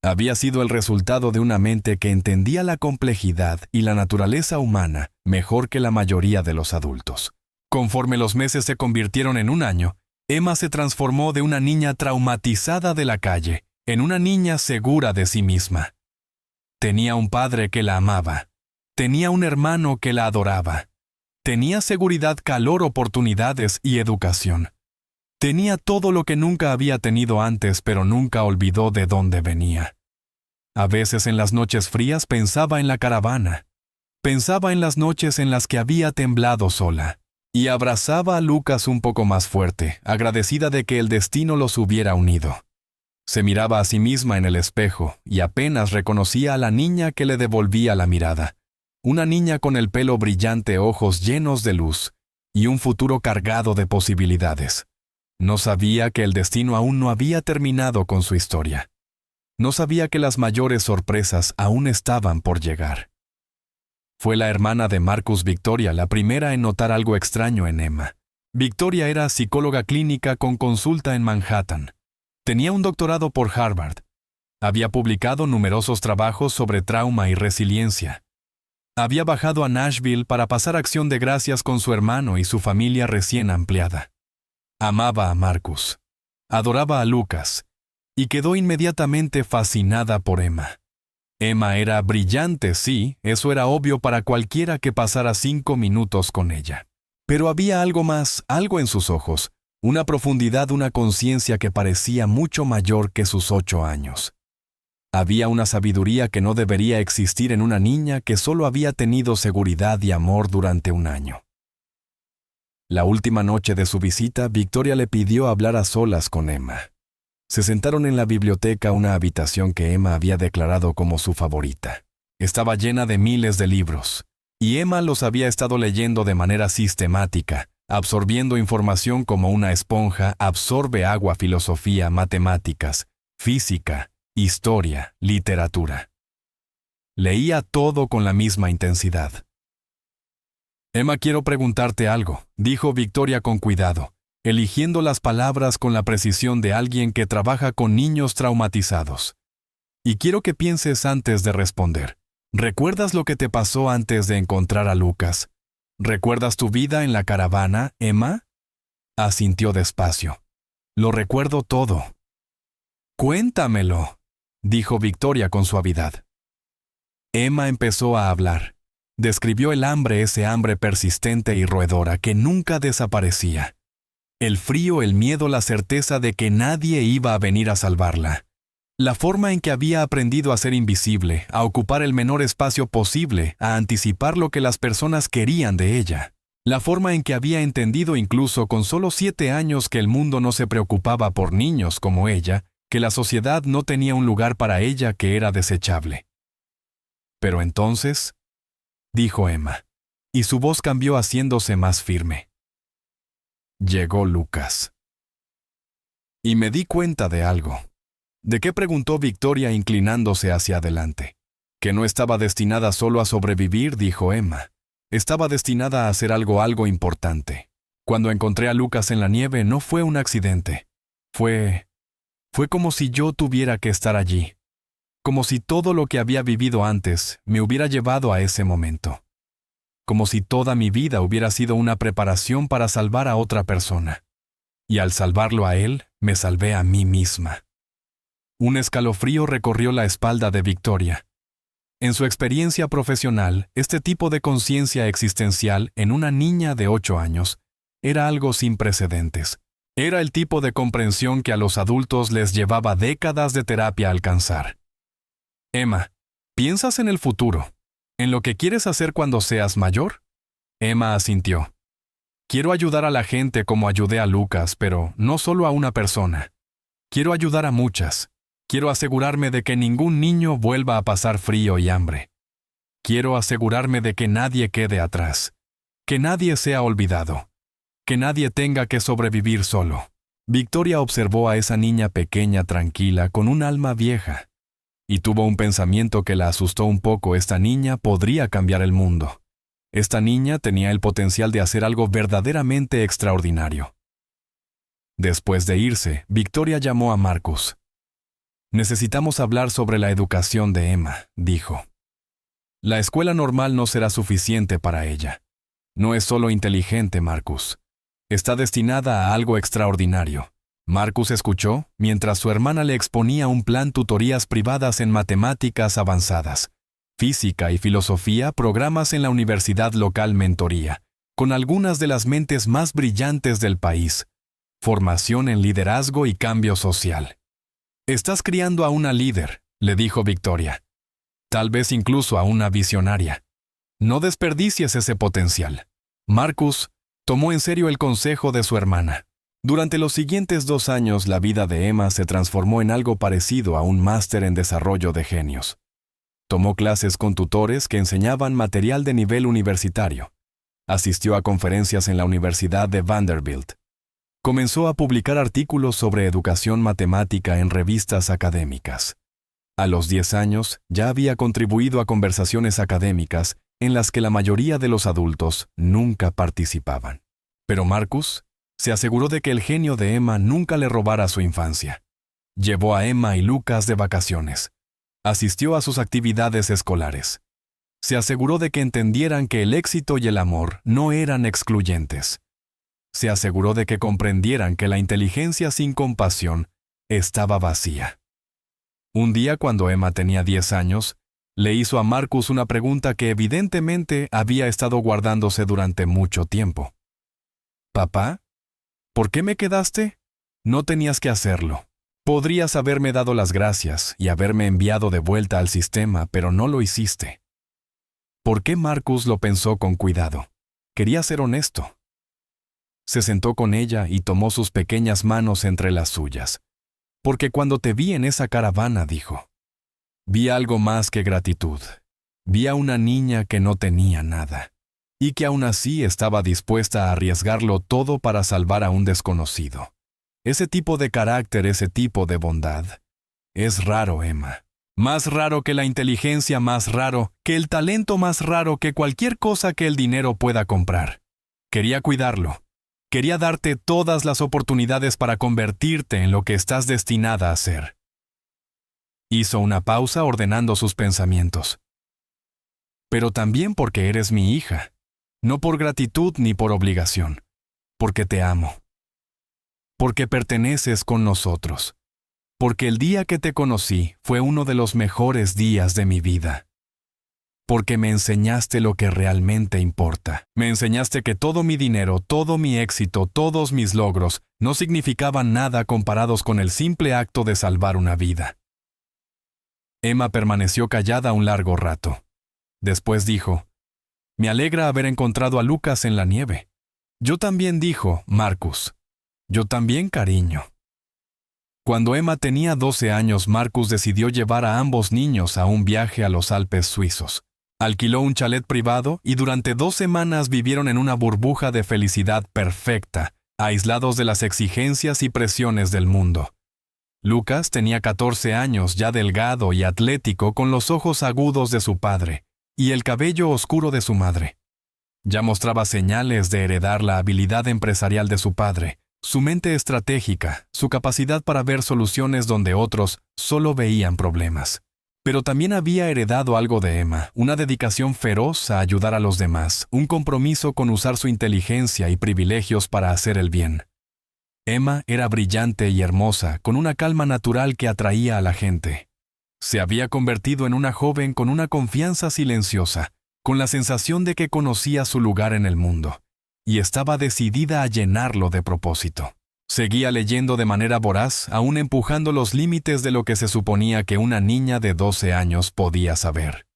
Había sido el resultado de una mente que entendía la complejidad y la naturaleza humana mejor que la mayoría de los adultos. Conforme los meses se convirtieron en un año, Emma se transformó de una niña traumatizada de la calle en una niña segura de sí misma. Tenía un padre que la amaba. Tenía un hermano que la adoraba. Tenía seguridad, calor, oportunidades y educación. Tenía todo lo que nunca había tenido antes, pero nunca olvidó de dónde venía. A veces en las noches frías pensaba en la caravana. Pensaba en las noches en las que había temblado sola. Y abrazaba a Lucas un poco más fuerte, agradecida de que el destino los hubiera unido. Se miraba a sí misma en el espejo y apenas reconocía a la niña que le devolvía la mirada. Una niña con el pelo brillante, ojos llenos de luz y un futuro cargado de posibilidades. No sabía que el destino aún no había terminado con su historia. No sabía que las mayores sorpresas aún estaban por llegar. Fue la hermana de Marcus, Victoria, la primera en notar algo extraño en Emma. Victoria era psicóloga clínica con consulta en Manhattan. Tenía un doctorado por Harvard. Había publicado numerosos trabajos sobre trauma y resiliencia. Había bajado a Nashville para pasar acción de gracias con su hermano y su familia recién ampliada. Amaba a Marcus, adoraba a Lucas, y quedó inmediatamente fascinada por Emma. Emma era brillante, sí, eso era obvio para cualquiera que pasara 5 minutos con ella. Pero había algo más, algo en sus ojos, una profundidad, una conciencia que parecía mucho mayor que sus 8 años. Había una sabiduría que no debería existir en una niña que solo había tenido seguridad y amor durante un año. La última noche de su visita, Victoria le pidió hablar a solas con Emma. Se sentaron en la biblioteca, una habitación que Emma había declarado como su favorita. Estaba llena de miles de libros, y Emma los había estado leyendo de manera sistemática, absorbiendo información como una esponja absorbe agua, filosofía, matemáticas, física, historia, literatura. Leía todo con la misma intensidad. Emma, quiero preguntarte algo, dijo Victoria con cuidado, eligiendo las palabras con la precisión de alguien que trabaja con niños traumatizados. Y quiero que pienses antes de responder. ¿Recuerdas lo que te pasó antes de encontrar a Lucas? ¿Recuerdas tu vida en la caravana, Emma? Asintió despacio. Lo recuerdo todo. Cuéntamelo, dijo Victoria con suavidad. Emma empezó a hablar. Describió el hambre, ese hambre persistente y roedora que nunca desaparecía. El frío, el miedo, la certeza de que nadie iba a venir a salvarla. La forma en que había aprendido a ser invisible, a ocupar el menor espacio posible, a anticipar lo que las personas querían de ella. La forma en que había entendido incluso con solo 7 años que el mundo no se preocupaba por niños como ella, que la sociedad no tenía un lugar para ella, que era desechable. Pero entonces, dijo Emma, y su voz cambió haciéndose más firme. Llegó Lucas. Y me di cuenta de algo. ¿De qué?, preguntó Victoria inclinándose hacia adelante. Que no estaba destinada solo a sobrevivir, dijo Emma. Estaba destinada a hacer algo importante. Cuando encontré a Lucas en la nieve no fue un accidente. Fue como si yo tuviera que estar allí. Como si todo lo que había vivido antes me hubiera llevado a ese momento. Como si toda mi vida hubiera sido una preparación para salvar a otra persona. Y al salvarlo a él, me salvé a mí misma. Un escalofrío recorrió la espalda de Victoria. En su experiencia profesional, este tipo de conciencia existencial en una niña de 8 años era algo sin precedentes. Era el tipo de comprensión que a los adultos les llevaba décadas de terapia alcanzar. Emma, ¿piensas en el futuro? ¿En lo que quieres hacer cuando seas mayor? Emma asintió. Quiero ayudar a la gente como ayudé a Lucas, pero no solo a una persona. Quiero ayudar a muchas. Quiero asegurarme de que ningún niño vuelva a pasar frío y hambre. Quiero asegurarme de que nadie quede atrás. Que nadie sea olvidado. Que nadie tenga que sobrevivir solo. Victoria observó a esa niña pequeña tranquila con un alma vieja. Y tuvo un pensamiento que la asustó un poco. Esta niña podría cambiar el mundo. Esta niña tenía el potencial de hacer algo verdaderamente extraordinario. Después de irse, Victoria llamó a Marcus. Necesitamos hablar sobre la educación de Emma, dijo. La escuela normal no será suficiente para ella. No es solo inteligente, Marcus. Está destinada a algo extraordinario. Marcus escuchó mientras su hermana le exponía un plan: tutorías privadas en matemáticas avanzadas, física y filosofía, programas en la universidad local, mentoría, con algunas de las mentes más brillantes del país, formación en liderazgo y cambio social. Estás criando a una líder, le dijo Victoria. Tal vez incluso a una visionaria. No desperdicies ese potencial. Marcus tomó en serio el consejo de su hermana. Durante los siguientes 2 años, la vida de Emma se transformó en algo parecido a un máster en desarrollo de genios. Tomó clases con tutores que enseñaban material de nivel universitario. Asistió a conferencias en la Universidad de Vanderbilt. Comenzó a publicar artículos sobre educación matemática en revistas académicas. A los 10 años, ya había contribuido a conversaciones académicas en las que la mayoría de los adultos nunca participaban. Pero Marcus se aseguró de que el genio de Emma nunca le robara su infancia. Llevó a Emma y Lucas de vacaciones. Asistió a sus actividades escolares. Se aseguró de que entendieran que el éxito y el amor no eran excluyentes. Se aseguró de que comprendieran que la inteligencia sin compasión estaba vacía. Un día, cuando Emma tenía 10 años, le hizo a Marcus una pregunta que evidentemente había estado guardándose durante mucho tiempo. «Papá, ¿por qué me quedaste? No tenías que hacerlo. Podrías haberme dado las gracias y haberme enviado de vuelta al sistema, pero no lo hiciste». ¿Por qué? Marcus lo pensó con cuidado. Quería ser honesto. Se sentó con ella y tomó sus pequeñas manos entre las suyas. «Porque cuando te vi en esa caravana», dijo, «vi algo más que gratitud. Vi a una niña que no tenía nada, y que aún así estaba dispuesta a arriesgarlo todo para salvar a un desconocido. Ese tipo de carácter, ese tipo de bondad, es raro, Emma. Más raro que la inteligencia, más raro que el talento, más raro que cualquier cosa que el dinero pueda comprar. Quería cuidarlo. Quería darte todas las oportunidades para convertirte en lo que estás destinada a ser. Hizo una pausa ordenando sus pensamientos. Pero también porque eres mi hija. No por gratitud ni por obligación. Porque te amo. Porque perteneces con nosotros. Porque el día que te conocí fue uno de los mejores días de mi vida. Porque me enseñaste lo que realmente importa. Me enseñaste que todo mi dinero, todo mi éxito, todos mis logros no significaban nada comparados con el simple acto de salvar una vida. Emma permaneció callada un largo rato. Después dijo, «Me alegra haber encontrado a Lucas en la nieve». «Yo también», dijo Marcus. «Yo también, cariño». Cuando Emma tenía 12 años, Marcus decidió llevar a ambos niños a un viaje a los Alpes suizos. Alquiló un chalet privado y durante 2 semanas vivieron en una burbuja de felicidad perfecta, aislados de las exigencias y presiones del mundo. Lucas tenía 14 años, ya delgado y atlético, con los ojos agudos de su padre y el cabello oscuro de su madre. Ya mostraba señales de heredar la habilidad empresarial de su padre, su mente estratégica, su capacidad para ver soluciones donde otros solo veían problemas. Pero también había heredado algo de Emma, una dedicación feroz a ayudar a los demás, un compromiso con usar su inteligencia y privilegios para hacer el bien. Emma era brillante y hermosa, con una calma natural que atraía a la gente. Se había convertido en una joven con una confianza silenciosa, con la sensación de que conocía su lugar en el mundo, y estaba decidida a llenarlo de propósito. Seguía leyendo de manera voraz, aún empujando los límites de lo que se suponía que una niña de 12 años podía saber.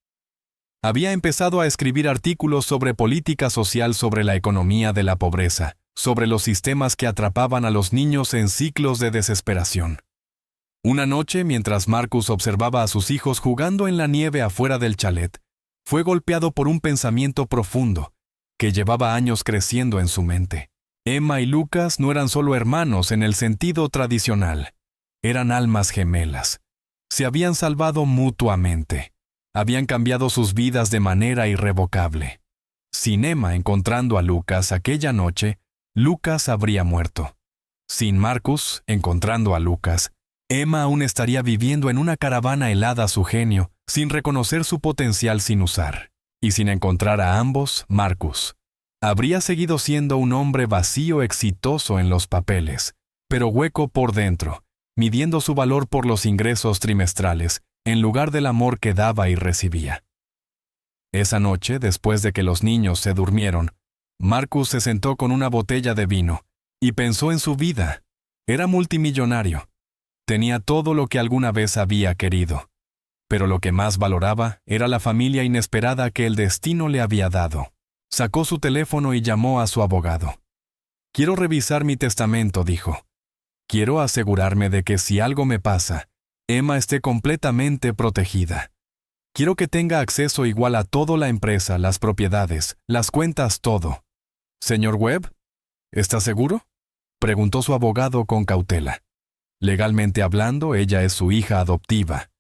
Había empezado a escribir artículos sobre política social, sobre la economía de la pobreza, sobre los sistemas que atrapaban a los niños en ciclos de desesperación. Una noche, mientras Marcus observaba a sus hijos jugando en la nieve afuera del chalet, fue golpeado por un pensamiento profundo que llevaba años creciendo en su mente. Emma y Lucas no eran solo hermanos en el sentido tradicional, eran almas gemelas. Se habían salvado mutuamente. Habían cambiado sus vidas de manera irrevocable. Sin Emma encontrando a Lucas aquella noche, Lucas habría muerto. Sin Marcus encontrando a Lucas, Emma aún estaría viviendo en una caravana helada a su genio, sin reconocer su potencial sin usar. Y sin encontrar a ambos, Marcus habría seguido siendo un hombre vacío, exitoso en los papeles, pero hueco por dentro, midiendo su valor por los ingresos trimestrales, en lugar del amor que daba y recibía. Esa noche, después de que los niños se durmieron, Marcus se sentó con una botella de vino y pensó en su vida. Era multimillonario. Tenía todo lo que alguna vez había querido. Pero lo que más valoraba era la familia inesperada que el destino le había dado. Sacó su teléfono y llamó a su abogado. «Quiero revisar mi testamento», dijo. «Quiero asegurarme de que si algo me pasa, Emma esté completamente protegida. Quiero que tenga acceso igual a toda la empresa, las propiedades, las cuentas, todo». «Señor Webb, ¿está seguro?», preguntó su abogado con cautela. Legalmente hablando, ella es su hija adoptiva.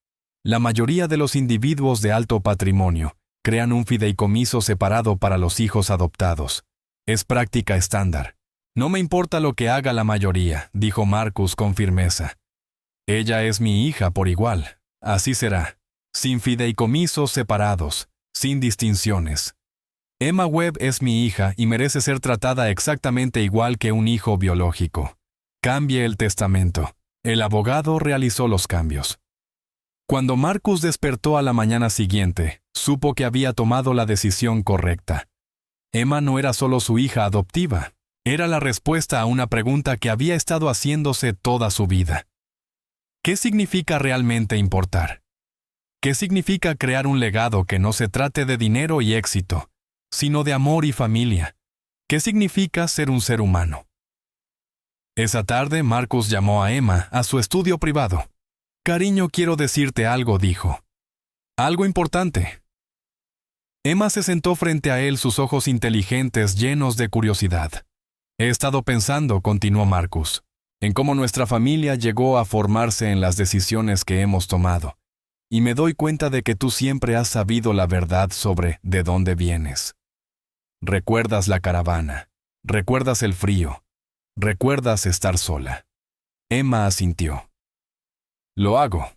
La mayoría de los individuos de alto patrimonio crean un fideicomiso separado para los hijos adoptados. Es práctica estándar. «No me importa lo que haga la mayoría», dijo Marcus con firmeza. «Ella es mi hija por igual. Así será. Sin fideicomisos separados, sin distinciones. Emma Webb es mi hija y merece ser tratada exactamente igual que un hijo biológico. Cambie el testamento». El abogado realizó los cambios. Cuando Marcus despertó a la mañana siguiente, supo que había tomado la decisión correcta. Emma no era solo su hija adoptiva, era la respuesta a una pregunta que había estado haciéndose toda su vida. ¿Qué significa realmente importar? ¿Qué significa crear un legado que no se trate de dinero y éxito, sino de amor y familia? ¿Qué significa ser un ser humano? Esa tarde, Marcus llamó a Emma a su estudio privado. «Cariño, quiero decirte algo», dijo. «Algo importante». Emma se sentó frente a él, sus ojos inteligentes llenos de curiosidad. «He estado pensando», continuó Marcus, «en cómo nuestra familia llegó a formarse en las decisiones que hemos tomado. y me doy cuenta de que tú siempre has sabido la verdad sobre de dónde vienes. Recuerdas la caravana, recuerdas el frío, recuerdas estar sola. Emma asintió. Lo hago.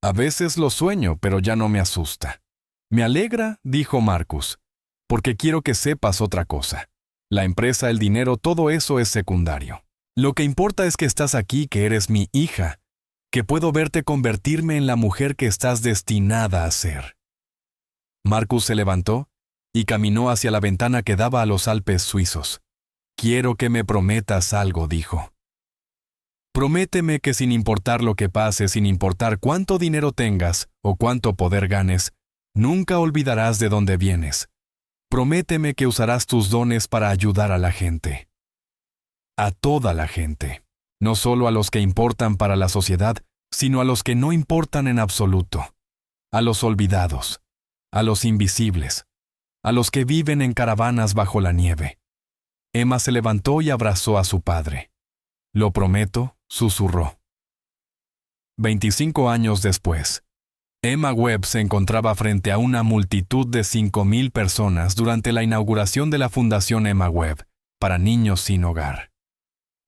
A veces lo sueño, pero ya no me asusta. Me alegra, dijo Marcus, porque quiero que sepas otra cosa. La empresa, el dinero, todo eso es secundario. Lo que importa es que estás aquí, que eres mi hija, que puedo verte convertirme en la mujer que estás destinada a ser. Marcus se levantó y caminó hacia la ventana que daba a los Alpes suizos. Quiero que me prometas algo, dijo. Prométeme que sin importar lo que pase, sin importar cuánto dinero tengas o cuánto poder ganes, nunca olvidarás de dónde vienes. Prométeme que usarás tus dones para ayudar a la gente. A toda la gente. No solo a los que importan para la sociedad, sino a los que no importan en absoluto. A los olvidados. A los invisibles. A los que viven en caravanas bajo la nieve. Emma se levantó y abrazó a su padre. Lo prometo, susurró. 25 años después, Emma Webb se encontraba frente a una multitud de 5,000 personas durante la inauguración de la Fundación Emma Webb para niños sin hogar.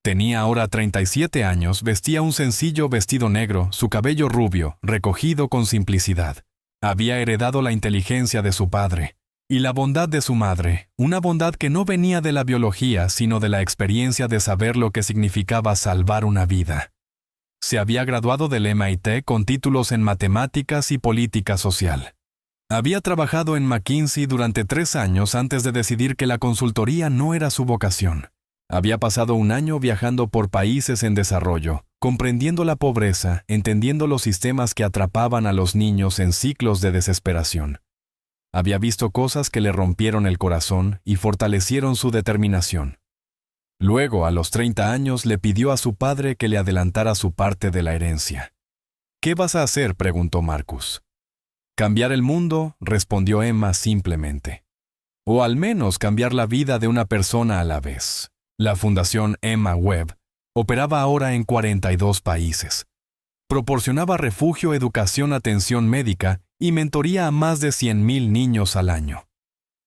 Tenía ahora 37 años, vestía un sencillo vestido negro, su cabello rubio, recogido con simplicidad. Había heredado la inteligencia de su padre y la bondad de su madre, una bondad que no venía de la biología, sino de la experiencia de saber lo que significaba salvar una vida. Se había graduado del MIT con títulos en matemáticas y política social. Había trabajado en McKinsey durante 3 años antes de decidir que la consultoría no era su vocación. Había pasado un año viajando por países en desarrollo, comprendiendo la pobreza, entendiendo los sistemas que atrapaban a los niños en ciclos de desesperación. Había visto cosas que le rompieron el corazón y fortalecieron su determinación. Luego, a los 30 años, le pidió a su padre que le adelantara su parte de la herencia. ¿Qué vas a hacer?, preguntó Marcus. Cambiar el mundo, respondió Emma simplemente. O al menos cambiar la vida de una persona a la vez. La Fundación Emma Webb operaba ahora en 42 países. Proporcionaba refugio, educación, atención médica y mentoría a más de 100,000 niños al año.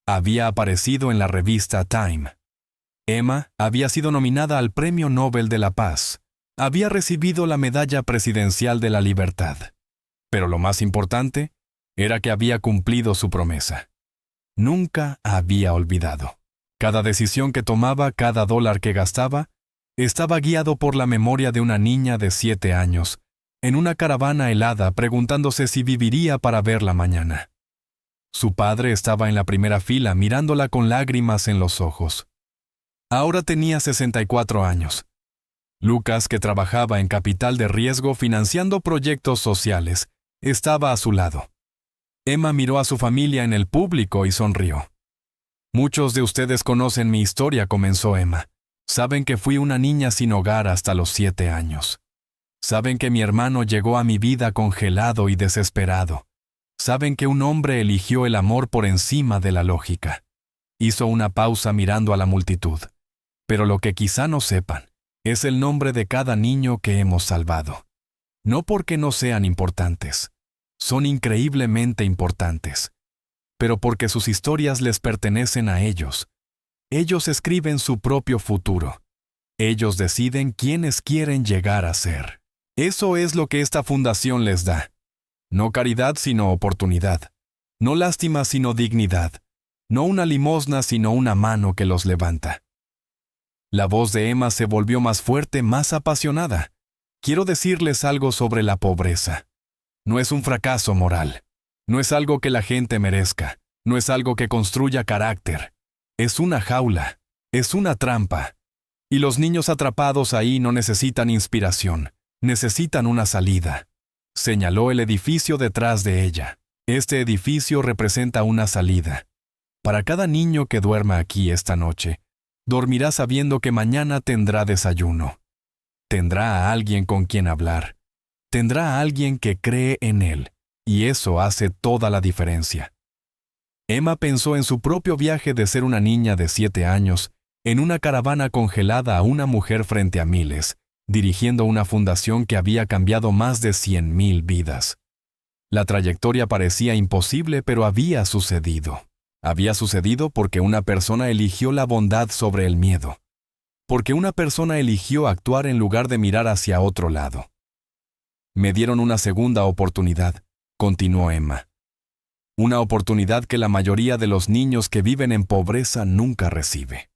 Había aparecido en la revista Time. Emma había sido nominada al Premio Nobel de la Paz. Había recibido la Medalla Presidencial de la Libertad. Pero lo más importante era que había cumplido su promesa. Nunca había olvidado. Cada decisión que tomaba, cada dólar que gastaba, estaba guiado por la memoria de una niña de 7 años, en una caravana helada preguntándose si viviría para verla mañana. Su padre estaba en la primera fila mirándola con lágrimas en los ojos. Ahora tenía 64 años. Lucas, que trabajaba en capital de riesgo financiando proyectos sociales, estaba a su lado. Emma miró a su familia en el público y sonrió. Muchos de ustedes conocen mi historia, comenzó Emma. Saben que fui una niña sin hogar hasta los 7 años. Saben que mi hermano llegó a mi vida congelado y desesperado. Saben que un hombre eligió el amor por encima de la lógica. Hizo una pausa mirando a la multitud. Pero lo que quizá no sepan es el nombre de cada niño que hemos salvado. No porque no sean importantes. Son increíblemente importantes. Pero porque sus historias les pertenecen a ellos. Ellos escriben su propio futuro. Ellos deciden quiénes quieren llegar a ser. Eso es lo que esta fundación les da. No caridad, sino oportunidad. No lástima, sino dignidad. No una limosna, sino una mano que los levanta. La voz de Emma se volvió más fuerte, más apasionada. Quiero decirles algo sobre la pobreza. No es un fracaso moral. No es algo que la gente merezca. No es algo que construya carácter. Es una jaula. Es una trampa. Y los niños atrapados ahí no necesitan inspiración. Necesitan una salida. Señaló el edificio detrás de ella. Este edificio representa una salida. Para cada niño que duerma aquí esta noche, dormirá sabiendo que mañana tendrá desayuno. Tendrá a alguien con quien hablar. Tendrá a alguien que cree en él. Y eso hace toda la diferencia. Emma pensó en su propio viaje de ser una niña de 7 años, en una caravana congelada a una mujer frente a miles, dirigiendo una fundación que había cambiado más de 100,000 vidas. La trayectoria parecía imposible, pero había sucedido. Había sucedido porque una persona eligió la bondad sobre el miedo. Porque una persona eligió actuar en lugar de mirar hacia otro lado. Me dieron una segunda oportunidad, continuó Emma. Una oportunidad que la mayoría de los niños que viven en pobreza nunca recibe.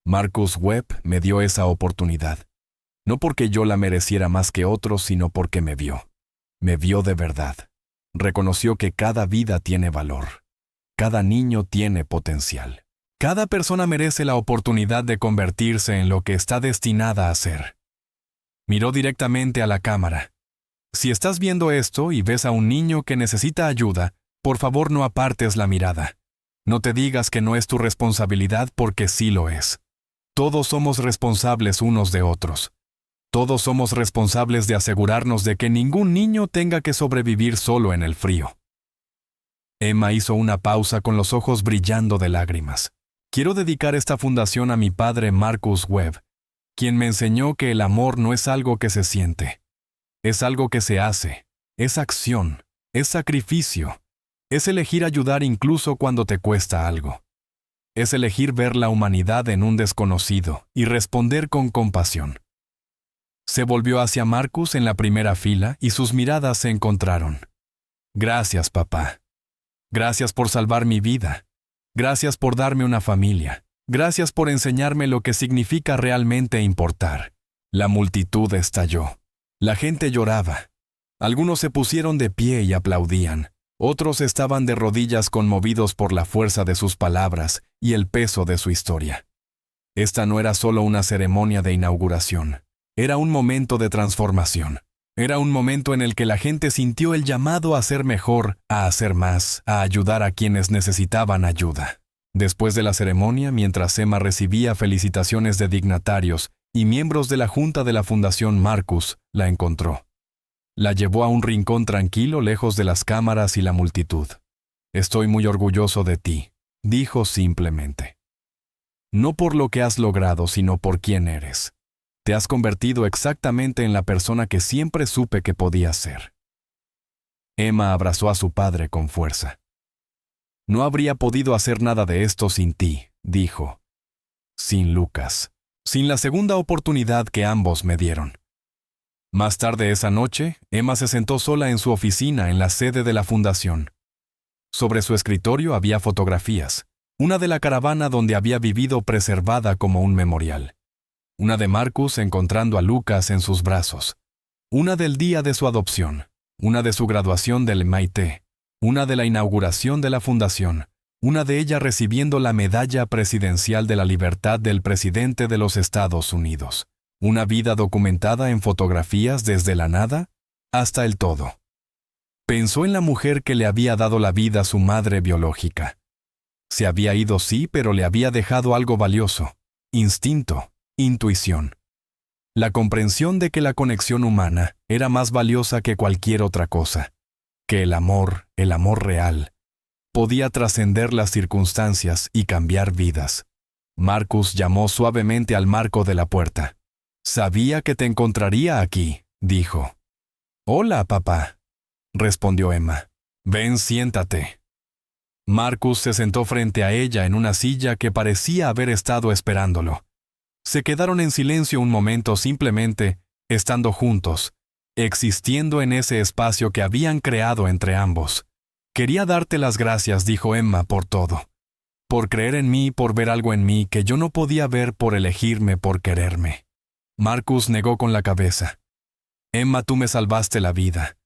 Marcus Webb me dio esa oportunidad. No porque yo la mereciera más que otros, sino porque me vio. Me vio de verdad. Reconoció que cada vida tiene valor. Cada niño tiene potencial. Cada persona merece la oportunidad de convertirse en lo que está destinada a ser. Miró directamente a la cámara. Si estás viendo esto y ves a un niño que necesita ayuda, por favor no apartes la mirada. No te digas que no es tu responsabilidad porque sí lo es. Todos somos responsables unos de otros. Todos somos responsables de asegurarnos de que ningún niño tenga que sobrevivir solo en el frío. Emma hizo una pausa con los ojos brillando de lágrimas. Quiero dedicar esta fundación a mi padre Marcus Webb, quien me enseñó que el amor no es algo que se siente. Es algo que se hace, es acción, es sacrificio, es elegir ayudar incluso cuando te cuesta algo. Es elegir ver la humanidad en un desconocido y responder con compasión. Se volvió hacia Marcus en la primera fila y sus miradas se encontraron. Gracias, papá. Gracias por salvar mi vida. Gracias por darme una familia. Gracias por enseñarme lo que significa realmente importar. La multitud estalló. La gente lloraba. Algunos se pusieron de pie y aplaudían. Otros estaban de rodillas conmovidos por la fuerza de sus palabras y el peso de su historia. Esta no era solo una ceremonia de inauguración. Era un momento de transformación. Era un momento en el que la gente sintió el llamado a ser mejor, a hacer más, a ayudar a quienes necesitaban ayuda. Después de la ceremonia, mientras Emma recibía felicitaciones de dignatarios y miembros de la junta de la Fundación Marcus, la encontró. La llevó a un rincón tranquilo lejos de las cámaras y la multitud. Estoy muy orgulloso de ti, dijo simplemente. No por lo que has logrado, sino por quién eres. Te has convertido exactamente en la persona que siempre supe que podías ser. Emma abrazó a su padre con fuerza. No habría podido hacer nada de esto sin ti, dijo. Sin Lucas. Sin la segunda oportunidad que ambos me dieron. Más tarde esa noche, Emma se sentó sola en su oficina en la sede de la fundación. Sobre su escritorio había fotografías, una de la caravana donde había vivido preservada como un memorial. Una de Marcus encontrando a Lucas en sus brazos. Una del día de su adopción. Una de su graduación del MIT. Una de la inauguración de la fundación. Una de ella recibiendo la Medalla Presidencial de la Libertad del presidente de los Estados Unidos. Una vida documentada en fotografías desde la nada hasta el todo. Pensó en la mujer que le había dado la vida a su madre biológica. Se había ido, sí, pero le había dejado algo valioso. Instinto. Intuición. La comprensión de que la conexión humana era más valiosa que cualquier otra cosa, que el amor real, podía trascender las circunstancias y cambiar vidas. Marcus llamó suavemente al marco de la puerta. Sabía que te encontraría aquí, dijo. Hola, papá, respondió Emma. Ven, siéntate. Marcus se sentó frente a ella en una silla que parecía haber estado esperándolo. Se quedaron en silencio un momento simplemente, estando juntos, existiendo en ese espacio que habían creado entre ambos. Quería darte las gracias, dijo Emma, por todo. Por creer en mí, por ver algo en mí que yo no podía ver, por elegirme, por quererme. Marcus negó con la cabeza. Emma, tú me salvaste la vida.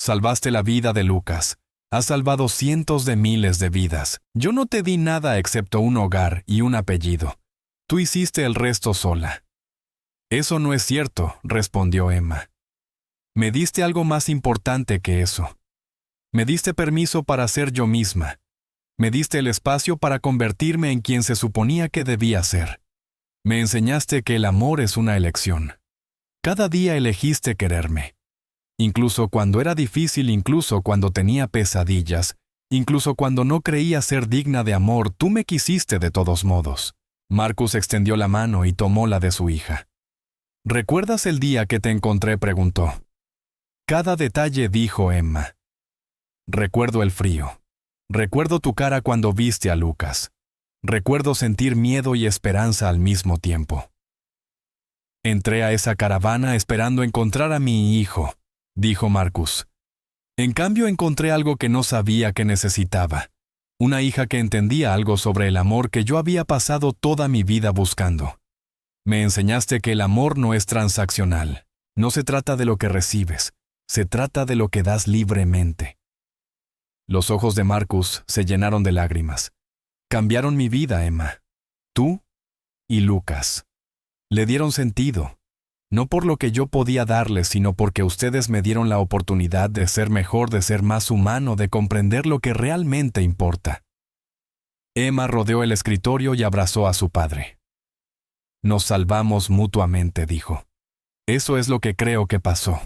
Salvaste la vida de Lucas. Has salvado cientos de miles de vidas. Yo no te di nada excepto un hogar y un apellido. Tú hiciste el resto sola. Eso no es cierto, respondió Emma. Me diste algo más importante que eso. Me diste permiso para ser yo misma. Me diste el espacio para convertirme en quien se suponía que debía ser. Me enseñaste que el amor es una elección. Cada día elegiste quererme. Incluso cuando era difícil, incluso cuando tenía pesadillas, incluso cuando no creía ser digna de amor, tú me quisiste de todos modos. Marcus extendió la mano y tomó la de su hija. ¿Recuerdas el día que te encontré?, preguntó. Cada detalle, dijo Emma. Recuerdo el frío. Recuerdo tu cara cuando viste a Lucas. Recuerdo sentir miedo y esperanza al mismo tiempo. Entré a esa caravana esperando encontrar a mi hijo, dijo Marcus. En cambio encontré algo que no sabía que necesitaba. Una hija que entendía algo sobre el amor que yo había pasado toda mi vida buscando. Me enseñaste que el amor no es transaccional. No se trata de lo que recibes, se trata de lo que das libremente. Los ojos de Marcus se llenaron de lágrimas. Cambiaron mi vida, Emma. Tú y Lucas. Le dieron sentido. No por lo que yo podía darles, sino porque ustedes me dieron la oportunidad de ser mejor, de ser más humano, de comprender lo que realmente importa. Emma rodeó el escritorio y abrazó a su padre. Nos salvamos mutuamente, dijo. Eso es lo que creo que pasó.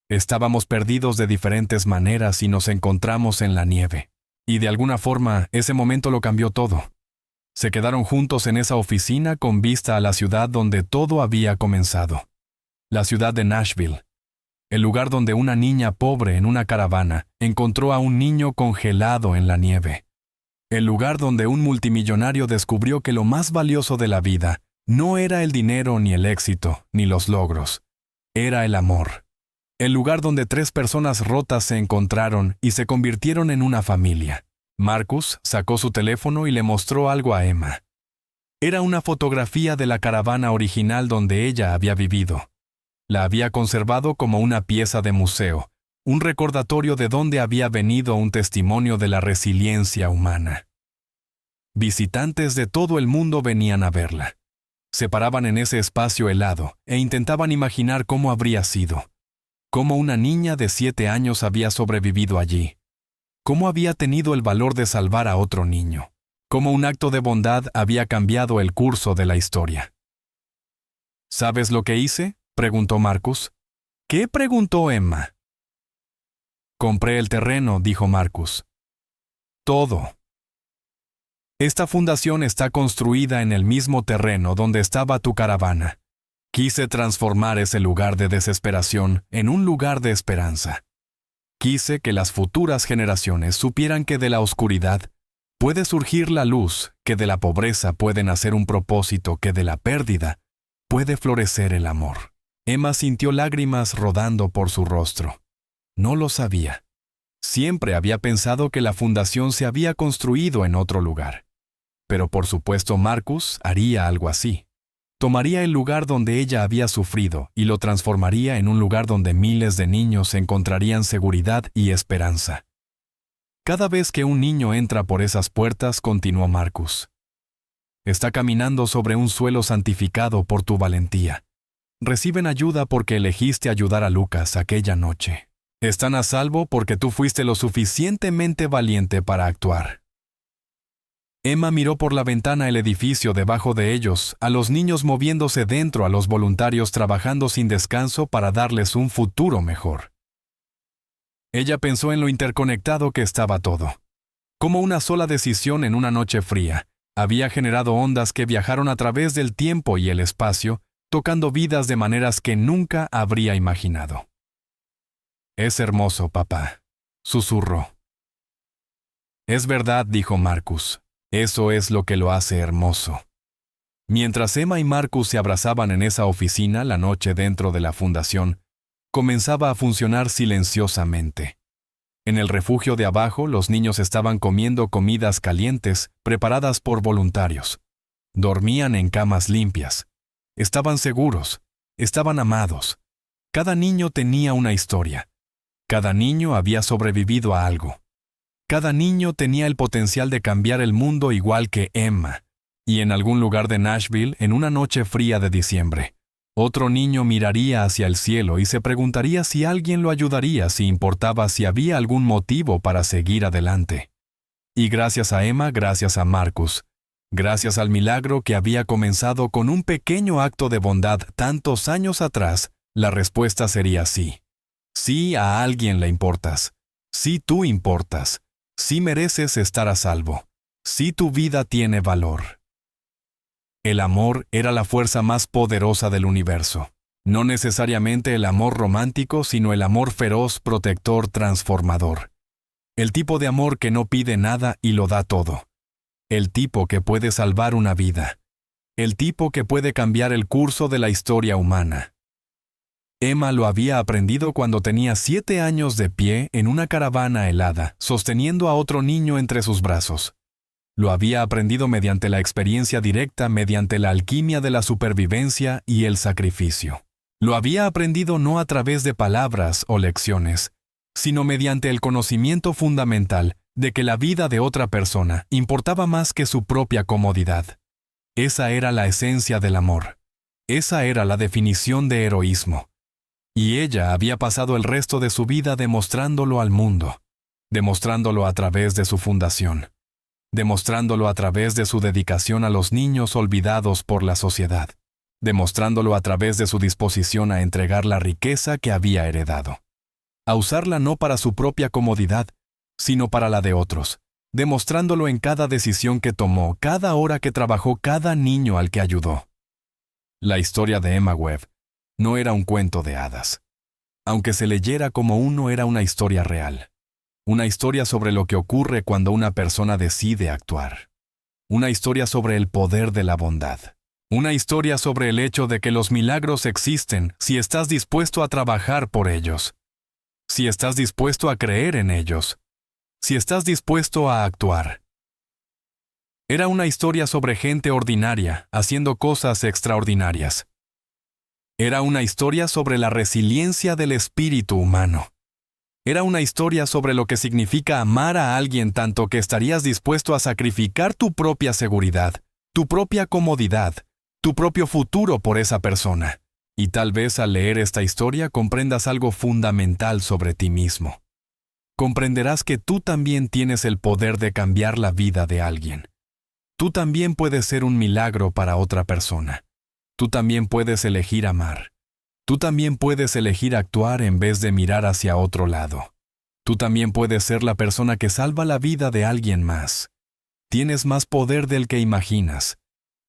Estábamos perdidos de diferentes maneras y nos encontramos en la nieve. Y de alguna forma, ese momento lo cambió todo. Se quedaron juntos en esa oficina con vista a la ciudad donde todo había comenzado. La ciudad de Nashville. El lugar donde una niña pobre en una caravana encontró a un niño congelado en la nieve. El lugar donde un multimillonario descubrió que lo más valioso de la vida no era el dinero ni el éxito, ni los logros. Era el amor. El lugar donde 3 personas rotas se encontraron y se convirtieron en una familia. Marcus sacó su teléfono y le mostró algo a Emma. Era una fotografía de la caravana original donde ella había vivido. La había conservado como una pieza de museo, un recordatorio de dónde había venido, un testimonio de la resiliencia humana. Visitantes de todo el mundo venían a verla. Se paraban en ese espacio helado e intentaban imaginar cómo habría sido. Cómo una niña de 7 años había sobrevivido allí. Cómo había tenido el valor de salvar a otro niño. Cómo un acto de bondad había cambiado el curso de la historia. ¿Sabes lo que hice?, preguntó Marcus. ¿Qué?, preguntó Emma. Compré el terreno, dijo Marcus. Todo. Esta fundación está construida en el mismo terreno donde estaba tu caravana. Quise transformar ese lugar de desesperación en un lugar de esperanza. Quise que las futuras generaciones supieran que de la oscuridad puede surgir la luz, que de la pobreza puede nacer un propósito, que de la pérdida puede florecer el amor. Emma sintió lágrimas rodando por su rostro. No lo sabía. Siempre había pensado que la fundación se había construido en otro lugar. Pero por supuesto Marcus haría algo así. Tomaría el lugar donde ella había sufrido y lo transformaría en un lugar donde miles de niños encontrarían seguridad y esperanza. Cada vez que un niño entra por esas puertas, continuó Marcus, está caminando sobre un suelo santificado por tu valentía. Reciben ayuda porque elegiste ayudar a Lucas aquella noche. Están a salvo porque tú fuiste lo suficientemente valiente para actuar. Emma miró por la ventana el edificio debajo de ellos, a los niños moviéndose dentro, a los voluntarios trabajando sin descanso para darles un futuro mejor. Ella pensó en lo interconectado que estaba todo. Como una sola decisión en una noche fría había generado ondas que viajaron a través del tiempo y el espacio, tocando vidas de maneras que nunca habría imaginado. Es hermoso, papá, susurró. Es verdad, dijo Marcus. Eso es lo que lo hace hermoso. Mientras Emma y Marcus se abrazaban en esa oficina la noche dentro de la fundación, comenzaba a funcionar silenciosamente. En el refugio de abajo, los niños estaban comiendo comidas calientes preparadas por voluntarios. Dormían en camas limpias. Estaban seguros. Estaban amados. Cada niño tenía una historia. Cada niño había sobrevivido a algo. Cada niño tenía el potencial de cambiar el mundo igual que Emma. Y en algún lugar de Nashville, en una noche fría de diciembre, otro niño miraría hacia el cielo y se preguntaría si alguien lo ayudaría, si importaba, si había algún motivo para seguir adelante. Y gracias a Emma, gracias a Marcus, gracias al milagro que había comenzado con un pequeño acto de bondad tantos años atrás, la respuesta sería sí. Sí, a alguien le importas. Sí, tú importas. Sí mereces estar a salvo. Sí, tu vida tiene valor. El amor era la fuerza más poderosa del universo. No necesariamente el amor romántico, sino el amor feroz, protector, transformador. El tipo de amor que no pide nada y lo da todo. El tipo que puede salvar una vida. El tipo que puede cambiar el curso de la historia humana. Emma lo había aprendido cuando tenía 7 años de pie en una caravana helada, sosteniendo a otro niño entre sus brazos. Lo había aprendido mediante la experiencia directa, mediante la alquimia de la supervivencia y el sacrificio. Lo había aprendido no a través de palabras o lecciones, sino mediante el conocimiento fundamental de que la vida de otra persona importaba más que su propia comodidad. Esa era la esencia del amor. Esa era la definición de heroísmo. Y ella había pasado el resto de su vida demostrándolo al mundo, demostrándolo a través de su fundación, demostrándolo a través de su dedicación a los niños olvidados por la sociedad, demostrándolo a través de su disposición a entregar la riqueza que había heredado, a usarla no para su propia comodidad, sino para la de otros, demostrándolo en cada decisión que tomó, cada hora que trabajó, cada niño al que ayudó. La historia de Emma Webb no era un cuento de hadas. Aunque se leyera como uno, era una historia real. Una historia sobre lo que ocurre cuando una persona decide actuar. Una historia sobre el poder de la bondad. Una historia sobre el hecho de que los milagros existen si estás dispuesto a trabajar por ellos. Si estás dispuesto a creer en ellos. Si estás dispuesto a actuar. Era una historia sobre gente ordinaria haciendo cosas extraordinarias. Era una historia sobre la resiliencia del espíritu humano. Era una historia sobre lo que significa amar a alguien tanto que estarías dispuesto a sacrificar tu propia seguridad, tu propia comodidad, tu propio futuro por esa persona. Y tal vez al leer esta historia comprendas algo fundamental sobre ti mismo. Comprenderás que tú también tienes el poder de cambiar la vida de alguien. Tú también puedes ser un milagro para otra persona. Tú también puedes elegir amar. Tú también puedes elegir actuar en vez de mirar hacia otro lado. Tú también puedes ser la persona que salva la vida de alguien más. Tienes más poder del que imaginas.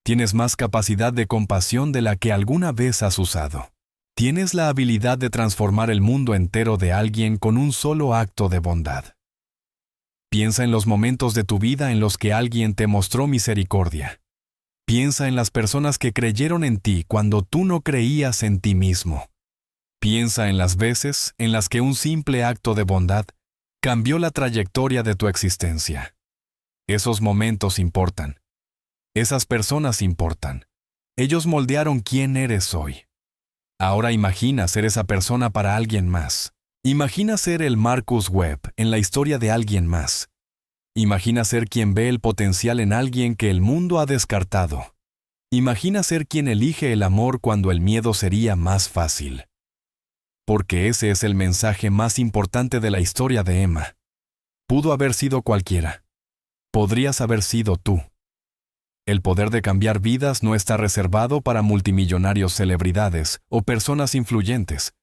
Tienes más capacidad de compasión de la que alguna vez has usado. Tienes la habilidad de transformar el mundo entero de alguien con un solo acto de bondad. Piensa en los momentos de tu vida en los que alguien te mostró misericordia. Piensa en las personas que creyeron en ti cuando tú no creías en ti mismo. Piensa en las veces en las que un simple acto de bondad cambió la trayectoria de tu existencia. Esos momentos importan. Esas personas importan. Ellos moldearon quién eres hoy. Ahora imagina ser esa persona para alguien más. Imagina ser el Marcus Webb en la historia de alguien más. Imagina ser quien ve el potencial en alguien que el mundo ha descartado. Imagina ser quien elige el amor cuando el miedo sería más fácil. Porque ese es el mensaje más importante de la historia de Emma. Pudo haber sido cualquiera. Podrías haber sido tú. El poder de cambiar vidas no está reservado para multimillonarios, celebridades o personas influyentes.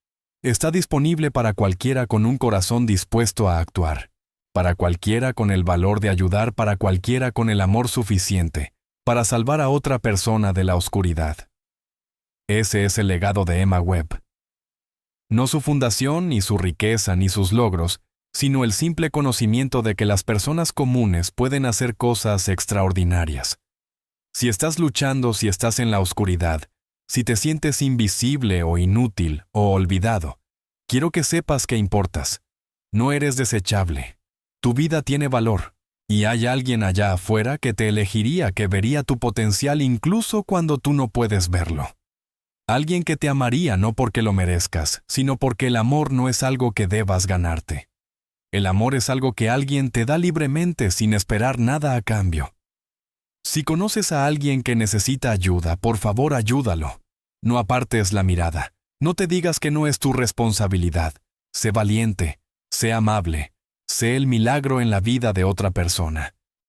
Está disponible para cualquiera con un corazón dispuesto a actuar. Para cualquiera con el valor de ayudar, para cualquiera con el amor suficiente, para salvar a otra persona de la oscuridad. Ese es el legado de Emma Webb. No su fundación, ni su riqueza, ni sus logros, sino el simple conocimiento de que las personas comunes pueden hacer cosas extraordinarias. Si estás luchando, si estás en la oscuridad, si te sientes invisible o inútil o olvidado, quiero que sepas que importas. No eres desechable. Tu vida tiene valor, y hay alguien allá afuera que te elegiría, que vería tu potencial incluso cuando tú no puedes verlo. Alguien que te amaría no porque lo merezcas, sino porque el amor no es algo que debas ganarte. El amor es algo que alguien te da libremente sin esperar nada a cambio. Si conoces a alguien que necesita ayuda, por favor ayúdalo. No apartes la mirada. No te digas que no es tu responsabilidad. Sé valiente, sé amable. Sé el milagro en la vida de otra persona.